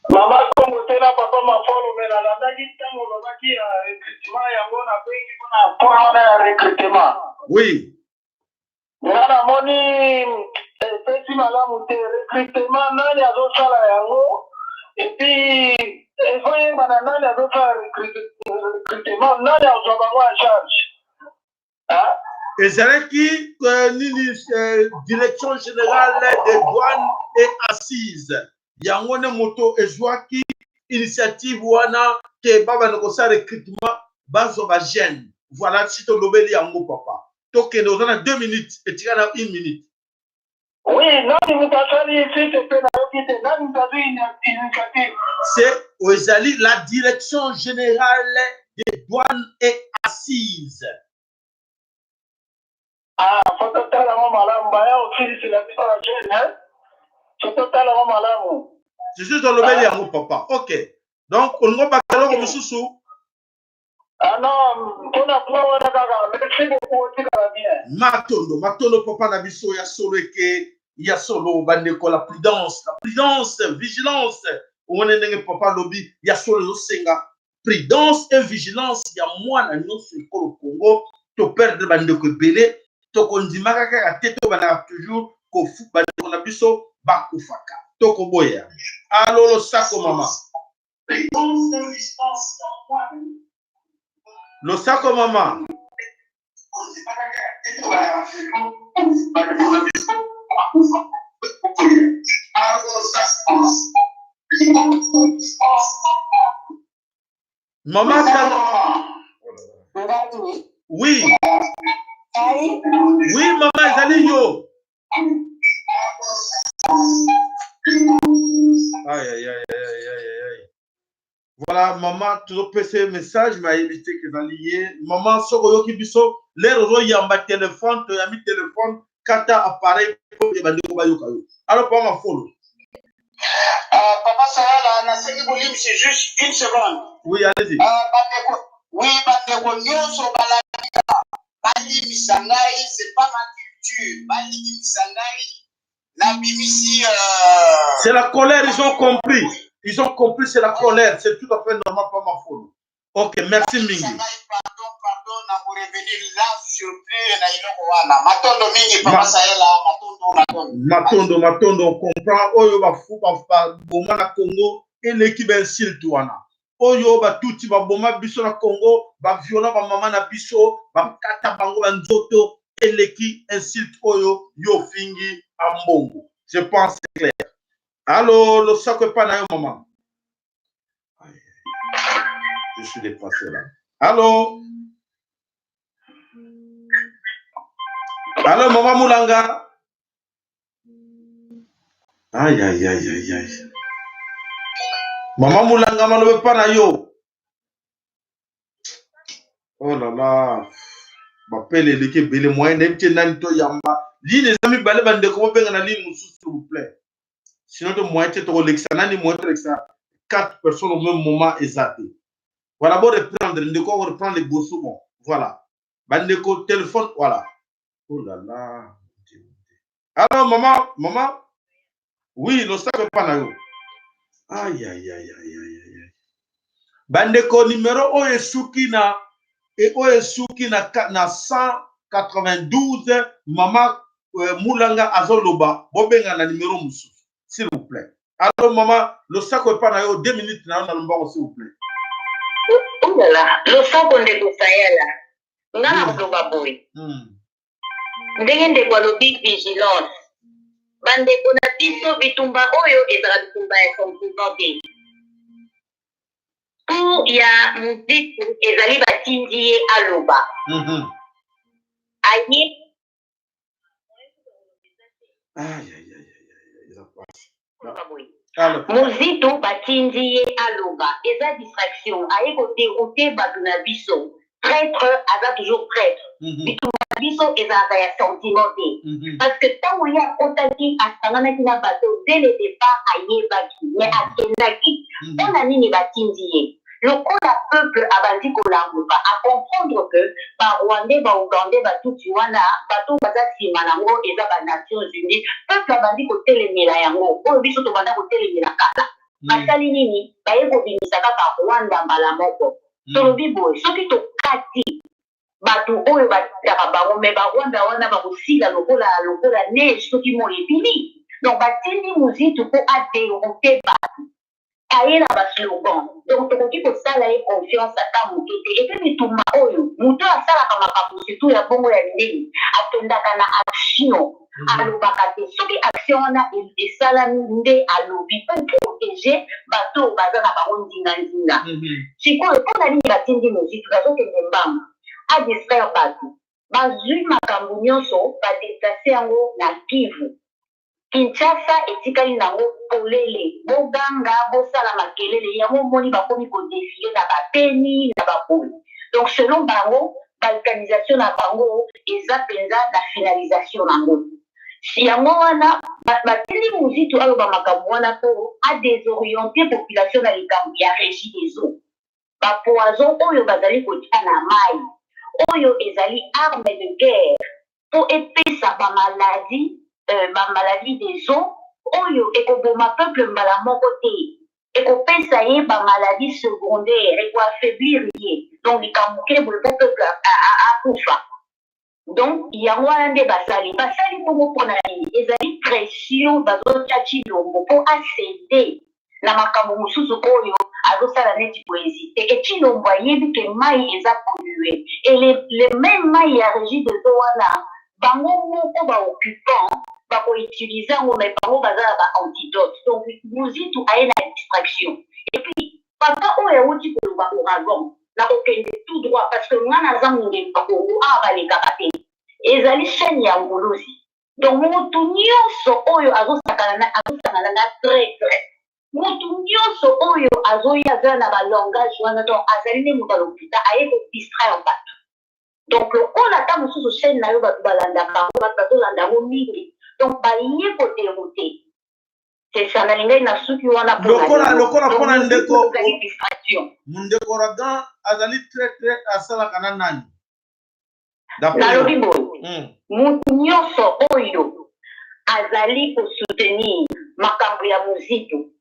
Mama Komotela papa mafolo mena la ndaki tango lobaki ya recrutement yango na bengi na point na recrutement.
Oui.
Ngana moni pesi malamu te recrutement nani azosala yango et puis efoye bana nani azosala recrutement nani azobango en charge. Hein?
Ezalaki direction générale des douanes et assises. Yango ne moto ezwaki initiative wana ke baba nekosa recrutement bazo ba jeune. Voilà si to lobeli yango papa. Toke nous on a 2 minutes et tu as 1 minute.
Oui, nani mutasali ici te pe na okite nani mutazu initiative.
C'est Ezali la direction générale des douanes et assises.
Ah, faut tala mo malamu baya ofisi c'est la petite jeune, hein? Faut tala mo malamu.
Je suis dans le bel yango papa. OK. Donc on va bakalo comme sous.
Ah non, pour la fois on a merci beaucoup aussi la bien.
Matondo papa na biso ya solo ke ya solo bandeko la prudence, vigilance. On est ndenge papa lobby ya solo senga. Prudence et vigilance ya mwana nyonso ekolo Congo to perdre bandeko belé to kondimaka kaka teto bana toujours ko fu bandeko na biso bakufaka. Toko boya. Allô le sako mama. Le sako mama. Maman, oui. Oui, maman, Zali yo. Aïe. Voilà, maman, toujours PC message, m'a évité que dans lié. Maman, Soko qui biso, les réseaux yamba téléphone, tu as mis téléphone, kata appareil pour les bandits au. Alors, pas ma follow.
Papa Sarala, na sengi bolim, c'est juste 1 seconde.
Oui, allez-y.
Oui, bandeko nyonso balabika. Bali misangai, c'est pas ma culture. Bali misangai, na bimisi.
C'est la colère, ils ont compris. Ils ont compris, c'est la colère. C'est tout à fait normal, pas ma faute. Ok, merci Mingi.
Pardon, na vous revenir là sur plus na iloko wana. Matondo Mingi, Papa Sarala, matondo.
Matondo, on comprend. Oyo ba fou, ba boma na Congo, et l'équipe insulte wana. Oyo ba touti ba boma biso na Congo, ba viola ba mama na biso, ba kata bango ba nzoto, et l'équipe insulte oyo yo fingi ambongo. Je pense c'est clair. Allô, le sac pas na yo maman. Je suis dépassé là. Allô? Allô, maman Moulanga? Aïe. Maman Moulanga, ma ne pas na yo. Oh là là. M'appelle l'équipe belé moyen n'importe nanto yamba. Li les amis balé bande ko benga na li musu s'il vous plaît. Sinon de moyen te lexa nani moyen lexa 4 personnes au même moment exact. Voilà bon reprendre ndeko reprendre les bossous bon. Voilà. Bande ko téléphone voilà. Oh là là. Alors maman. Oui, le sac pas na yo. Aïe. Bande ko numéro o esuki na et oyesuki na 192 mama Moulanga azoloba bobenga na numéro musu s'il vous plaît. Alors, maman, le sac est pas 2 minutes, là, on a le bon, s'il vous plaît.
Oh là là, le sac on est au Sahel, là. On a un bloc à boy. Ndenge de quoi le big vigilance. Bande kuna biso bitumba oyo ezala bitumba ya komputer. Pour ya muziku ezali batindi ye aloba. Aye. Muzitu batindi ye aloba. Eza distraction. Aye ko dérouter batu na biso. Prêtre aza toujours prêtre. Bitumba biso ezala ya sentiment te. Parce que tant on y a otaki asangana kina bato dès le départ aye baki. Mais akendaki. On a nini batindi ye. Le Kola peuple abandi kolanguka à comprendre que par Rwandais, ba Ougandais, ba tout wana, bato baza sima nango eza ba Nations Unies, peuple abandi kotelemela yango, oyo biso tobanda kotelemela kala. Basali nini, baye kobimisa kaka Rwanda mbala moko. Tolobi boye, soki tokati bato oyo bataka bango, me ba Rwanda wana bakosila lokola neige soki mo ebimi. Donc batindi muzitu po adérouter bato. Aye na ba slogan. Donc tokoki kosala ye confiance ata moke te. Et puis bituma oyo, moto asalaka makambo surtout ya bongo ya ndenge, atondaka na action, alobaka te. Soki action wana esalami nde alobi po protéger bato baza na bango ndinga. Sikoyo mpona nini batindi mozitu bazokende mbamba adistraire bato. Bazwi makambo nyonso badeplace yango na Kivu. Kinshasa etikali nango polele boganga bosala makelele yango moni bakomi kodefile na bapeni na bapoli. Donc selon bango balkanisation na bango eza penza na finalisation nango. Si yango wana batindi muzitu aloba makambo wana po a désorienter population na likambo ya régie des eaux. Bapoison oyo bazali kotia na mai oyo ezali arme de guerre po epesa bamaladie maladie des eaux, oyo ekoboma peuple mbala moko te, ekopesa ye maladie secondaire, ekoaffaiblir ye, donc likamuke bolbo peuple akufa. Donc yango wana nde basali bongo mpona nini ezali pression bazotia Chilombo po acede na makambo mosusu oyo azosala neti kohésite. Et Chilombo ayebi ke mai eza pollué et le même mai ya régie des eaux wana bango moko baoccupant bakoutilize yango mais bango baza na baantidote. Donc muzitu aye na distraction. Et puis papa oyo awuti koloba oragon nakokende tout droit parce que nga naza mondeko bakongo awa balekaka te ezali chaîne ya nguluzi. Donc motu nyonso oyo azosangana na traître, motu nyonso oyo azoya aza na balongage wana donc azali nde moto alopita aye kodistraire bato. Donc lokola ata mosusu chaîne na yo bato balandaka yango bato bazolanda yango mingi donc baye kodérouter. C'est ça nalingai na suki wana
lokola mpona ndeko mundeko ragan azali très asalaka na nani
nalobi boye motu nyonso oyo azali kosoutenir makambo ya muzitu,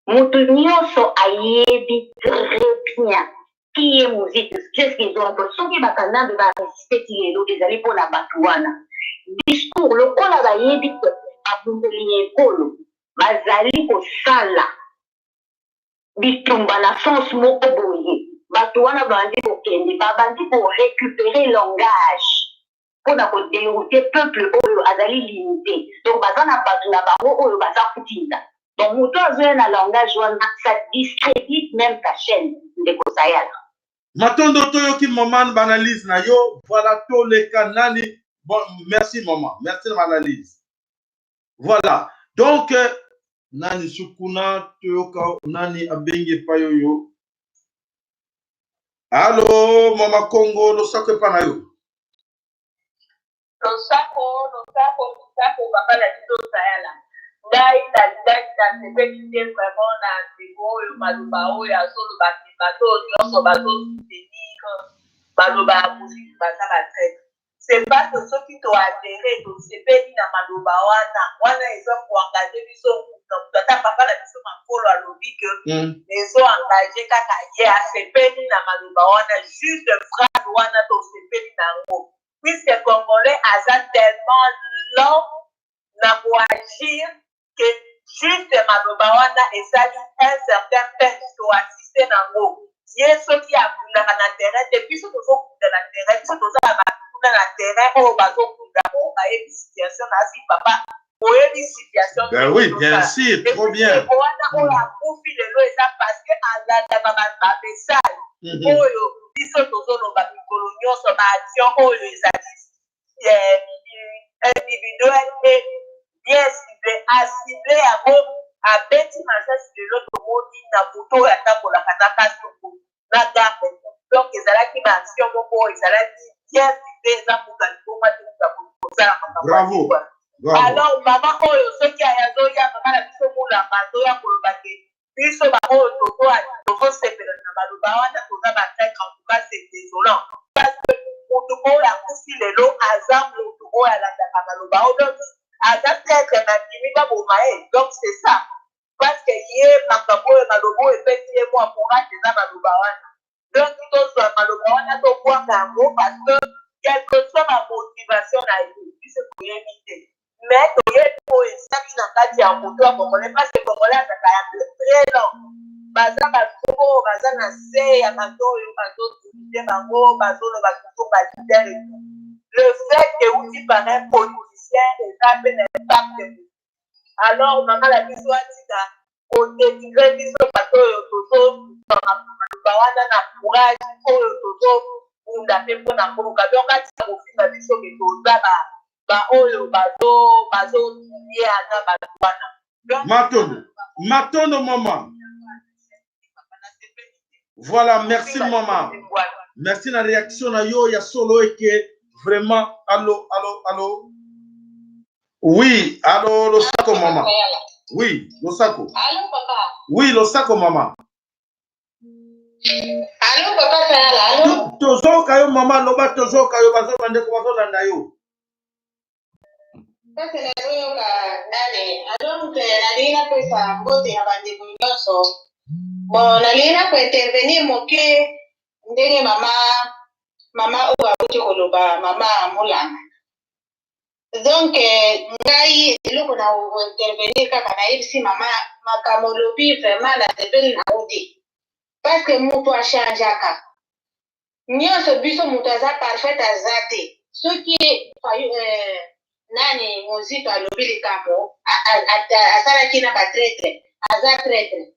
motu nyonso ayebi très bien qui est muzitu. Qu'est-ce qu'ils ont fait? Soki bakanda de baresiste ti lelo ezali mpona bato wana discours lokola bayebi babundeli ekolo bazali kosala bitumba na sens moko boye bato wana bandi kokende babandi korécupérer langage mpona kodérouter peuple oyo azali limité. Donc baza na bato na bango oyo baza kotinda. Donc moto azoya na langage wana ça discrédite même ta chaîne ndeko sayala.
Matondo toyoki maman banalise na yo voilà to le kanani. Bon, merci maman, merci de l'analyse. Voilà, donc nani sukuna toyoka nani abenge payoyo. Allô, Mama Congo, lo sako pa na yo.
Lo sako, papa la tito sayala. Ngai sepelite vraiment na ndeko oyo maloba oyo azoloba bato nyonso bazosoutenir maloba ya moziki baza batraite. C'est pas que soki toadere tosepeli na maloba wana eza koengage biso mutu ata papa na biso makolo alobi ke ezoengage kaka ye asepeli na maloba wana juste phrase wana tosepeli nango puisque congolais aza tellement lent na koagir que juste maloba wana ezali un certain père toassiste nango ye soki abundaka na terrain te biso tozokunda na terrain biso tozala bakunda na terrain oyo bazokunda oyo bayebi situation na asi papa oyebi situation
Ben oui, bien sûr, trop bien.
wana oyo akufi lelo eza parce que alandaka babesali oyo biso tozoloba mikolo nyonso baaction oyo ezali individuel et bien ciblé acible yango abeti masasi lelo tomoni na moto oyo atambolaka na kasoko na garde donc ezalaki baaction moko oyo ezalaki bien ciblé eza moka liboma te moka kosala makambo alors mama oyo soki azoya mama na biso molamba azoya koloba te biso baoyo tozosepela na maloba wana toza batrek en tout cas c'est désolant parce que motu oyo akufi lelo aza motu oyo alandaka maloba oyo donc aza traître na ndimi baboma ye donc c'est ça parce que ye makambo oyo maloba oyo epesi ye mwa courage eza maloba wana donc tozwa maloba wana tobwaka yango parce que quelque soit ma motivation na ye biso toyebi te mais toyebi oyo esali na kati ya moto ya congolais parce que congolais azaka ya très long baza bato oyo baza na se ya bato oyo bazodirige bango bazoloba toujours balider et tout le fait euti par un politicien eza mpe na impact alors mama na biso atika kodetigre biso bato oyo tozomaloba wana na courage oyo tozobunda mpe mpona mboka donc atika kofinga biso ke toza baoyo bazotumie ana bato wana
matondo maman. Voilà, merci maman. Merci la réaction na yo ya solo et que vraiment allô. Oui, allô Losako maman. Oui, Losako.
Allô papa.
Oui, Losako maman.
Allô papa Sayala. Allô.
Tozo kayo maman loba tozo kayo bazo bande ko bazo landa yo.
Sasa leo nani? Alors nalina pesa mbote ya bande nyonso. Bon, nalina ko intervenir moke ndenge mama oyo akuti koloba mama Mulanga. Donc ngai eloko na intervenir kaka na yebisi mama makambo lobi vraiment na sepeli na udi. Parce que mutu achangeaka. Nyonso biso mutu aza parfait aza te. Soki nani mozito alobi likambo asalaki na batraitre aza traitre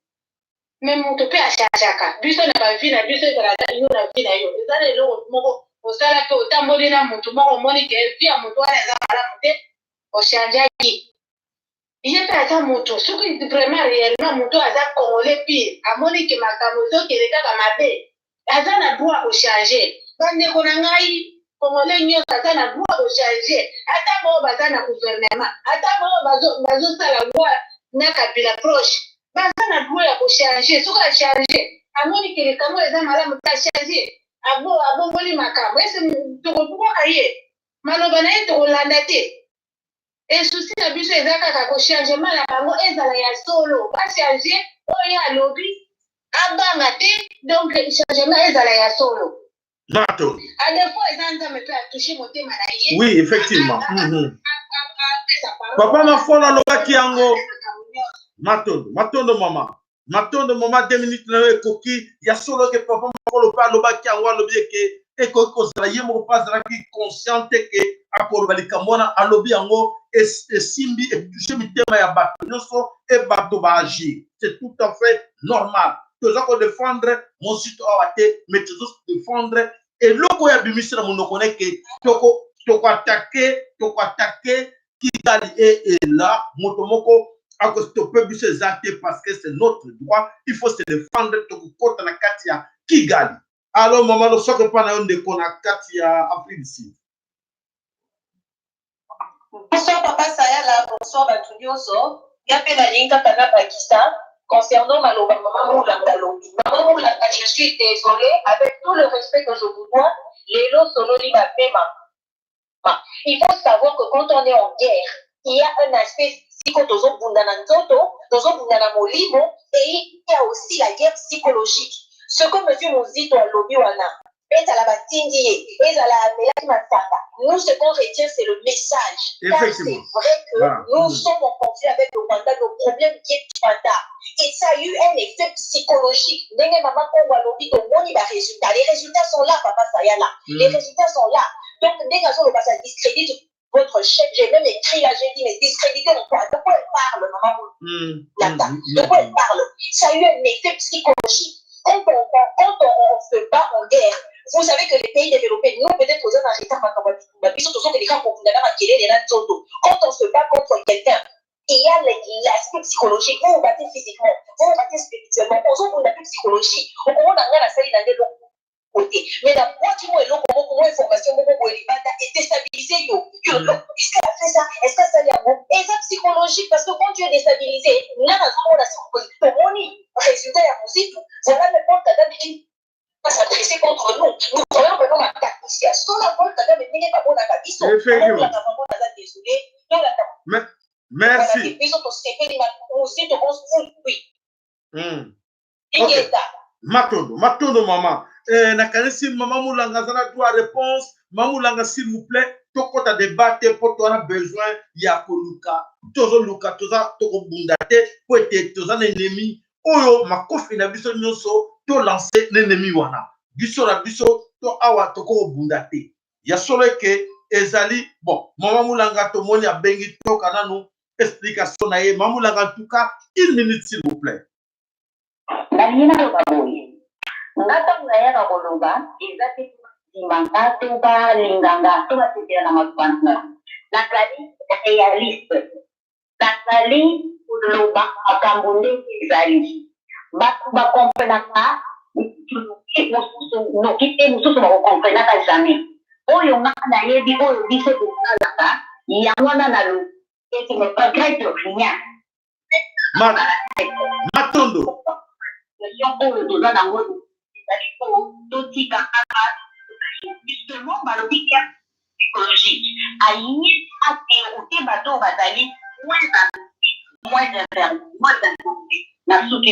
me moto mpe achangeaka biso na bavi na biso ezalaka yo na vi na yo eza na eloko moko osala mpe otamboli na motu moko omoni ke vi ya motu wana eza malamu te ochangeaki ye mpe aza motu soki vraiment réellement motu aza congolais pire amoni ke makambo ezokende kaka mabe aza na droit kochange bandeko na ngai congolais nyonso aza na droit kochange ata bao baza na gouvernement ata bao bazosala loi na kabila proche baza na droit ya kochange soki achange amoni ke likambo eza malamu te achange abomboli makambo ese tokobukoka ye maloba na ye tokolanda te esusi na biso eza kaka kochangement na bango ezala ya solo bachange oyo alobi abanga te donc changement ezala ya solo.
Mato.
À des fois, ils ont touché mon thème.
Oui, effectivement. Papa m'a fait la loba qui ango. Matondo maman. Matondo maman 2 minutes na koki ya solo que papa m'a fait le loba qui ango lobi que et ko zala yemo pas zala qui consciente que akoloba likamona alobi ango et simbi et toucher mi thème ya bato nyonso et bato ba agir. C'est tout à fait normal. Tu dois défendre mon site awate mais tu dois défendre et loko ya bimisi na monoko neke toko attaquer Kigali et là motomoko à stopper biso ezate parce que c'est notre droit, il faut se défendre toko kota na kati ya Kigali. Alors maman lo soko pa na yo ndeko na kati ya Afrique du Sud.
Bonsoir papa Sayala, bonsoir Batudioso. Yape na linka kana Pakistan. Concernant Maloba, Maman Moulanga Lobi. Maman Moulanga, je suis désolée, avec tout le respect que je vous dois, les lots sont il faut savoir que quand on est en guerre, il y a un aspect et il y a aussi la guerre psychologique. Ce que M. Mouzito a lobby wana,
Nous, ce qu'on retient, c'est le message. Car c'est vrai que nous sommes en conflit avec le Rwanda, le problème qui est du Rwanda. Et ça a eu un effet psychologique. Les résultats sont là, Papa Sayala. Les résultats sont là. Donc, dès qu'à ce ça discrédite votre chef, j'ai même écrit là, j'ai dit, mais discréditer mon père. De quoi elle parle, maman? De quoi elle parle? Ça a eu un effet psychologique. Quand on se bat en guerre, vous savez que les pays développés, nous peut-être aux Américains, quand on se bat contre quelqu'un, il y a l'aspect psychologique. Vous vous battez physiquement, vous vous battez spirituellement, on a plus psychologie. On a la salle dans l'autre côté. Mais la moitié de l'autre information, est déstabilisée. Est-ce qu'elle a fait ça? Est-ce que ça y a bon? Et c'est psychologique parce que quand tu es déstabilisé, là, on a son résultat est possible. Voilà le point qui va s'adresser contre nous. Nous voyons vraiment la tacticien. Sans la bonne Kagame n'est pas bon à la mission.
Effectivement. Merci. Okay. Matondo, maman. Nakanisi, maman Moulanga, ça doit réponse. Maman Moulanga, s'il vous plaît, toko ta débattre pour toi, on a besoin, il y a Koluka. Tozo Luka, toza, toko bundate, pour être toza l'ennemi. Oyo, ma kofi na biso nyonso, to lancer l'ennemi wana. Biso la biso, to awa toko bundate. Ya solo ke, ezali, bon, maman Moulanga, to moni a bengi, to kananu, explication na ye. Maman Moulanga, en tout cas, 1 minute, s'il vous plaît.
Nalina lobaboye. Ngata ngaya koloba, ezati dimanga tuba linganga tuba tibia na mabanda. Nakali realiste. Nakali loba akambunde ezali. Ba comprendre ka, no kite mususu ba comprendre ka jamais. Oyo ngana yebi oyo bise kokala ka, yangwana na lo. Et tu ne regrettes rien.
Matondo.
Justement, le week-end psychologique. Aïe, à dérouter bateau batali, moins d'intervention. Donc,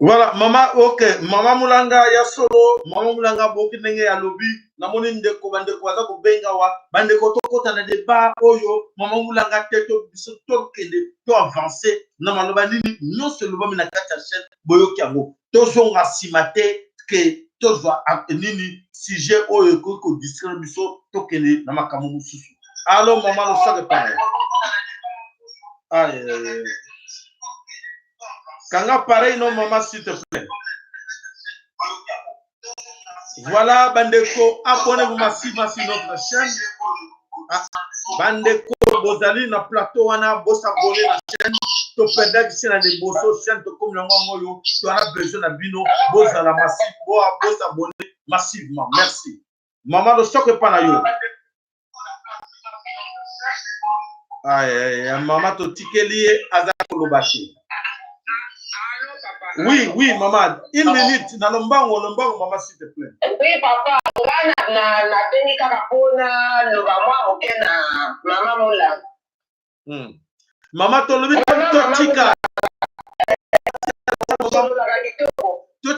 voilà, maman, ok. Maman Moulanga, ya solo. Maman Moulanga, boki nenge ya lobby. Namoni ndeko, bandeko, waza ko benga wa. Bandeko, toko ta na débat, oyo. Maman Moulanga, teto, biso, tokende, to avancer. Na maloba nini, non seulement mina kata chaîne, boyo kiango. Tozo nga simate, ke, tozo nini, sujet, oyo, ko distraire biso, tokende, na makamu mususu. Alors, maman, le soir de pareil. Aïe. Kanga pareil, non, maman, s'il te plaît. Voilà, Bandeko, abonnez-vous massivement sur notre chaîne. Bandeko, Bozali, na plateau, on a beau s'abonner à la chaîne. Tu peux dire que c'est des beaux chaînes, comme le Mongolo, tu as besoin d'un bino, Bozala massif, beau s'abonner massivement. Merci. Maman, ne choque pas na yo. Aïe, maman, tu ticket lié à Zakolobashi. Oui, maman. 1 minute. Nalombango, maman, s'il te plaît.
Oui, papa. Na teni kakapona, lobamwa, ok, na maman Moula.
Maman, tu le dis, Tika.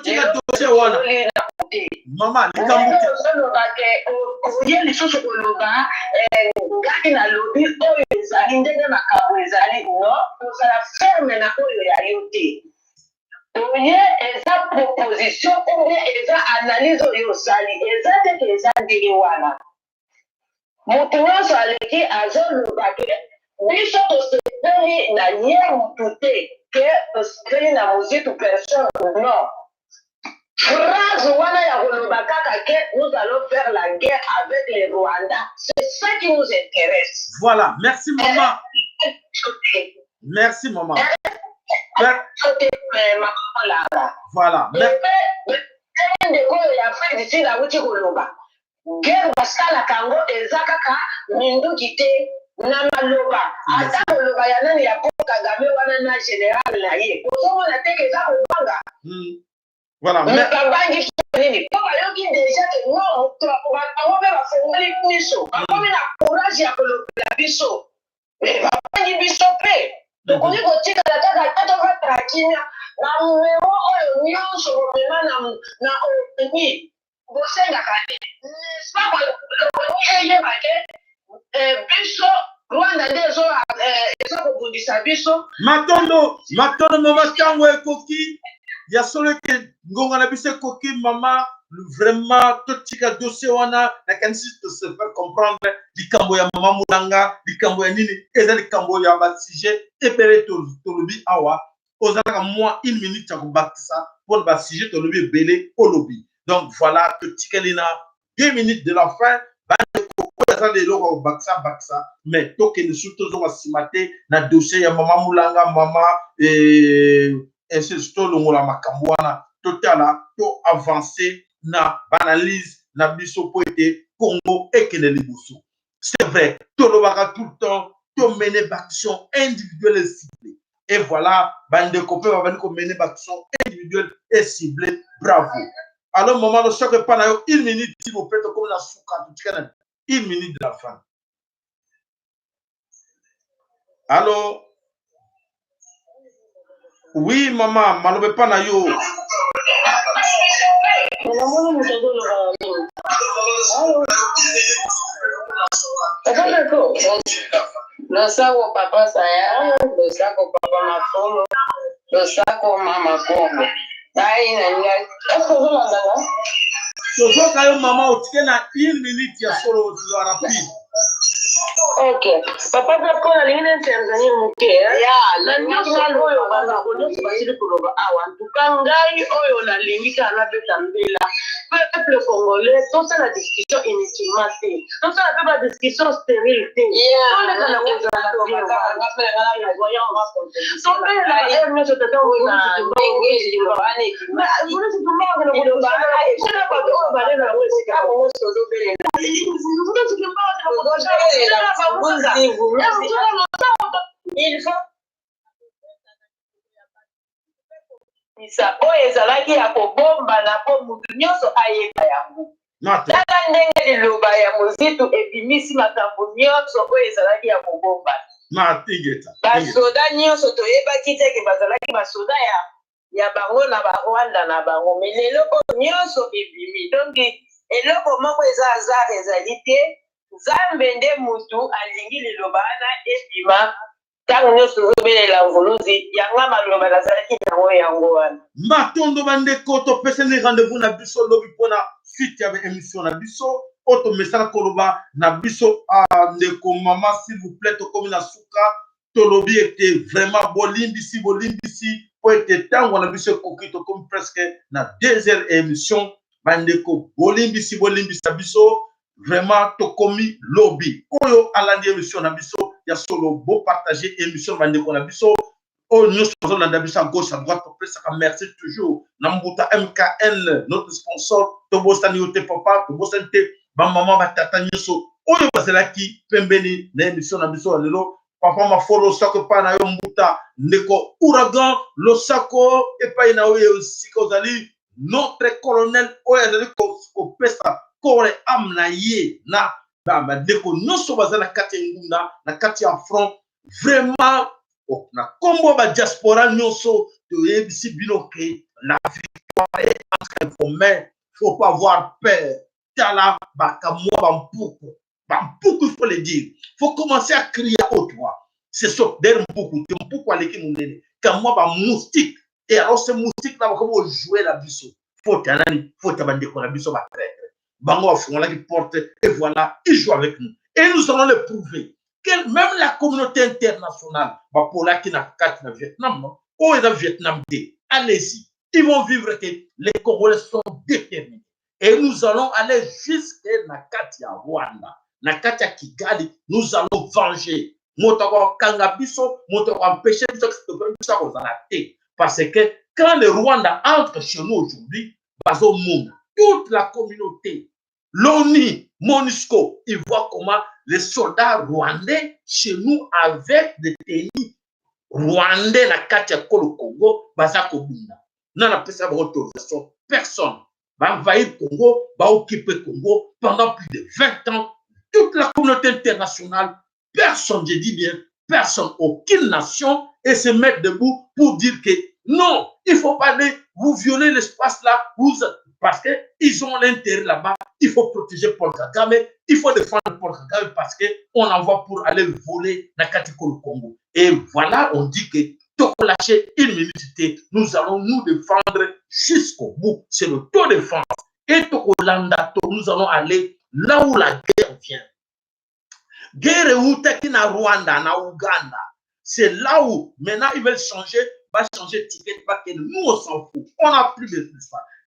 Tika, tu wana. Maman, les gambuti.
Oye, les choses que l'on va, gaki na lobi, oyo ezali, ndenge na kawo ezali, no, ozala ferme na oyo ya yote. Oye, eza proposition, oye, eza analyse oyo osali, eza teke eza ndenge wana. Mutu nyonso aleki azoloba ke biso tosepeli na ye mutu te ke tosepeli na mozitu personne non. Phrase wana ya koloba kaka ke nous allons faire la guerre avec les Rwandais, c'est ça qui nous intéresse.
Voilà, merci maman. Merci maman. Voilà.
Guerre basala kango ezakaka minduki te na maloba ata koloba ya nani ya Kagame wana na général na ye ozomona te ke eza kobanga
voilà
mais kabangi nini po bayoki déjà ke non bango mpe bafongoli biso bakomi na courage ya kolobela biso mais babangi biso mpe tokoki kotikala kaka ta tovatala kimia na numero oyo nyonso bomema na ONI bosengaka te nespa ONI eyeba te biso Rwanda nde eza kobundisa biso
matondo mama ntango ekoki ya solo ke ngonga na biso ekoki mama vraiment totika dossier wana nakanisi de se faire comprendre likambo ya mama mulanga likambo ya nini eza likambo ya basujet ebele tolobi awa ozalaka mwa 1 minute ya kobakisa mpona basujet tolobi ebele olobi donc voilà totikeli na 2 minutes de la fin eza leloko ya kobakisa mais tokende surtout tozonga nsima te na dossier ya mama mulanga mama ainsi tolongola makambo wana totala to avancer na analyse na biso po ete Congo ekende liboso. C'est vrai, tolobaka tout le temps, to mener d'action individuelle et ciblée. Et voilà, bande copé va venir mener d'action individuelle et ciblée. Bravo. Alors maman, je sais que pendant 1 minute, s'il vous plaît, comme la souka, 1 minute de la fin. Allô? Oui, maman, malobe pas na yo.
Losako papa saya, losako papa mafolo, losako mama kombo. Dai na nya. Esko zola ndanga?
Tozoka yo mama otike na 1 minute ya solo rapide.
Okay. Papa kwa na lingine Tanzania muke. Ya, na nyoso oyo bana ko nyoso basili kuloba awa. Tukangai oyo na limika na beta mbela. Peuple congolais, tout ça la discussion inutilement. Tout ça la discussion stérile. Tout le kana kuza na voyons on va continuer. So la elle ne se tata na ngezi ngobane. Na mbona si tumanga na kuloba. Sina ba do ba na wesi ka mo so do bele. Mbona si tumanga na kuloba. Il faut oyo ezalaki ya kobomba na po mutu nyonso ayeba yango tala ndenge liloba ya mozitu ebimisi makambo nyonso oyo ezalaki ya kobomba basoda nyonso toyebaki teke bazalaki basoda ya bango na barwanda na bango me lelo oyo nyonso ebimi donc eloko moko eza azar ezali te Nzambe nde mutu alingi liloba wana ebima ntango nyonso ozobelela nguluzi yanga maloba nazalaki yango wana
matondo bandeko topesani rendez-vous na biso lobi mpona suite ya émission na biso oyo tomesana koloba na biso ndeko mama s'il vous plaît tokomi na suka tolobi ete vraiment bolimbisi po ete ntango na biso ekoki tokomi presque na 2 heures émission bandeko bolimbisi na biso vraiment tokomi lobby oyo alandi émission na biso ya solo beau partager émission bandeko na biso oyo nyonso ozolanda biso à gauche à droite topesaka merci toujours na mbuta MKL notre sponsor tobosani yo te papa tobosani te bamama batata nyonso oyo bazalaki pembeni na émission na biso lelo papa mafolo sako pa na yo mbuta ndeko ouragan losako epai na oyo sika ozali notre colonel oyo azali kopesa kore am na ye na bandeko nyonso baza na kati ya ngunda na kati ya front vraiment na kombo ba diaspora nyonso toyebisi bino ke la victoire est entre vos mains faut pas avoir peur tala bakamwa bampuku il faut le dire faut commencer à crier au toit c'est ça der mpuku aleki munene kamwa ba moustique et alors ce moustique là comme jouer la biso faut tanani faut tabandeko na biso ba traître bango afongola qui porte et voilà ils jouent avec nous et nous allons le prouver que même la communauté internationale va pour la qui n'a qu'à na Vietnam non ou dans Vietnam D allez-y ils vont vivre que les Congolais sont déterminés et nous allons aller jusqu'à Nakatia Rwanda Nakatia Kigali nous allons venger motoko kangabiso motoko empêcher biso ça aux alaté parce que quand le Rwanda entre chez nous aujourd'hui bazo monde toute la communauté l'ONU, MONUSCO, ils voient comment les soldats rwandais chez nous avec des tenues rwandais na kati ya Kolo Congo baza kobunda. Nana pesa ba autorisation personne. Va envahir Congo, va occuper Congo pendant plus de 20 ans. Toute la communauté internationale, personne, je dis bien, personne, aucune nation et se mettre debout pour dire que Non, il ne faut pas aller vous violer l'espace là, parce qu'ils ont l'intérêt là-bas. Il faut protéger Paul Kagame, il faut défendre Paul Kagame parce qu'on envoie pour aller voler Nakatiko le Congo. Et voilà, on dit que lâcher une minute, nous allons nous défendre jusqu'au bout. C'est le taux de défense. Et Tokolanda, nous allons aller là où la guerre vient. Guerre où na Rwanda, na Ouganda. C'est là où maintenant ils veulent changer, va changer de ticket, parce que nous on s'en fout. On n'a plus de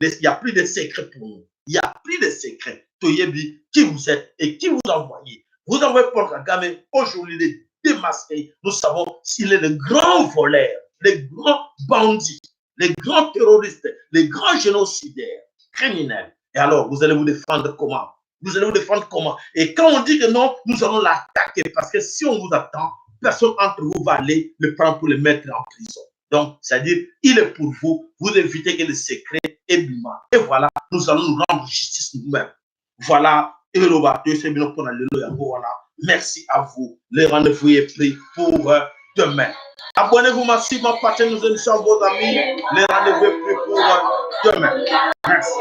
il n'y a plus de secrets pour nous. Il n'y a plus de secrets. Toyebi, qui vous êtes et qui vous envoyez. Vous envoyez Paul Kagame, aujourd'hui il est démasqué. Nous savons s'il est le grand voleur, les grands bandits, les grands terroristes, les grands génocidaires, criminels. Et alors, vous allez vous défendre comment? Vous allez vous défendre comment? Et quand on dit que non, nous allons l'attaquer parce que si on vous attend, personne entre vous va aller le prendre pour le mettre en prison. Donc, c'est-à-dire, il est pour vous, vous évitez que le secret est bima. Et voilà, nous allons nous rendre justice nous-mêmes. Voilà, merci à vous. Le rendez-vous est pris pour demain. Abonnez-vous massivement, partagez nos émissions à vos amis. Le rendez-vous est pris pour demain. Merci.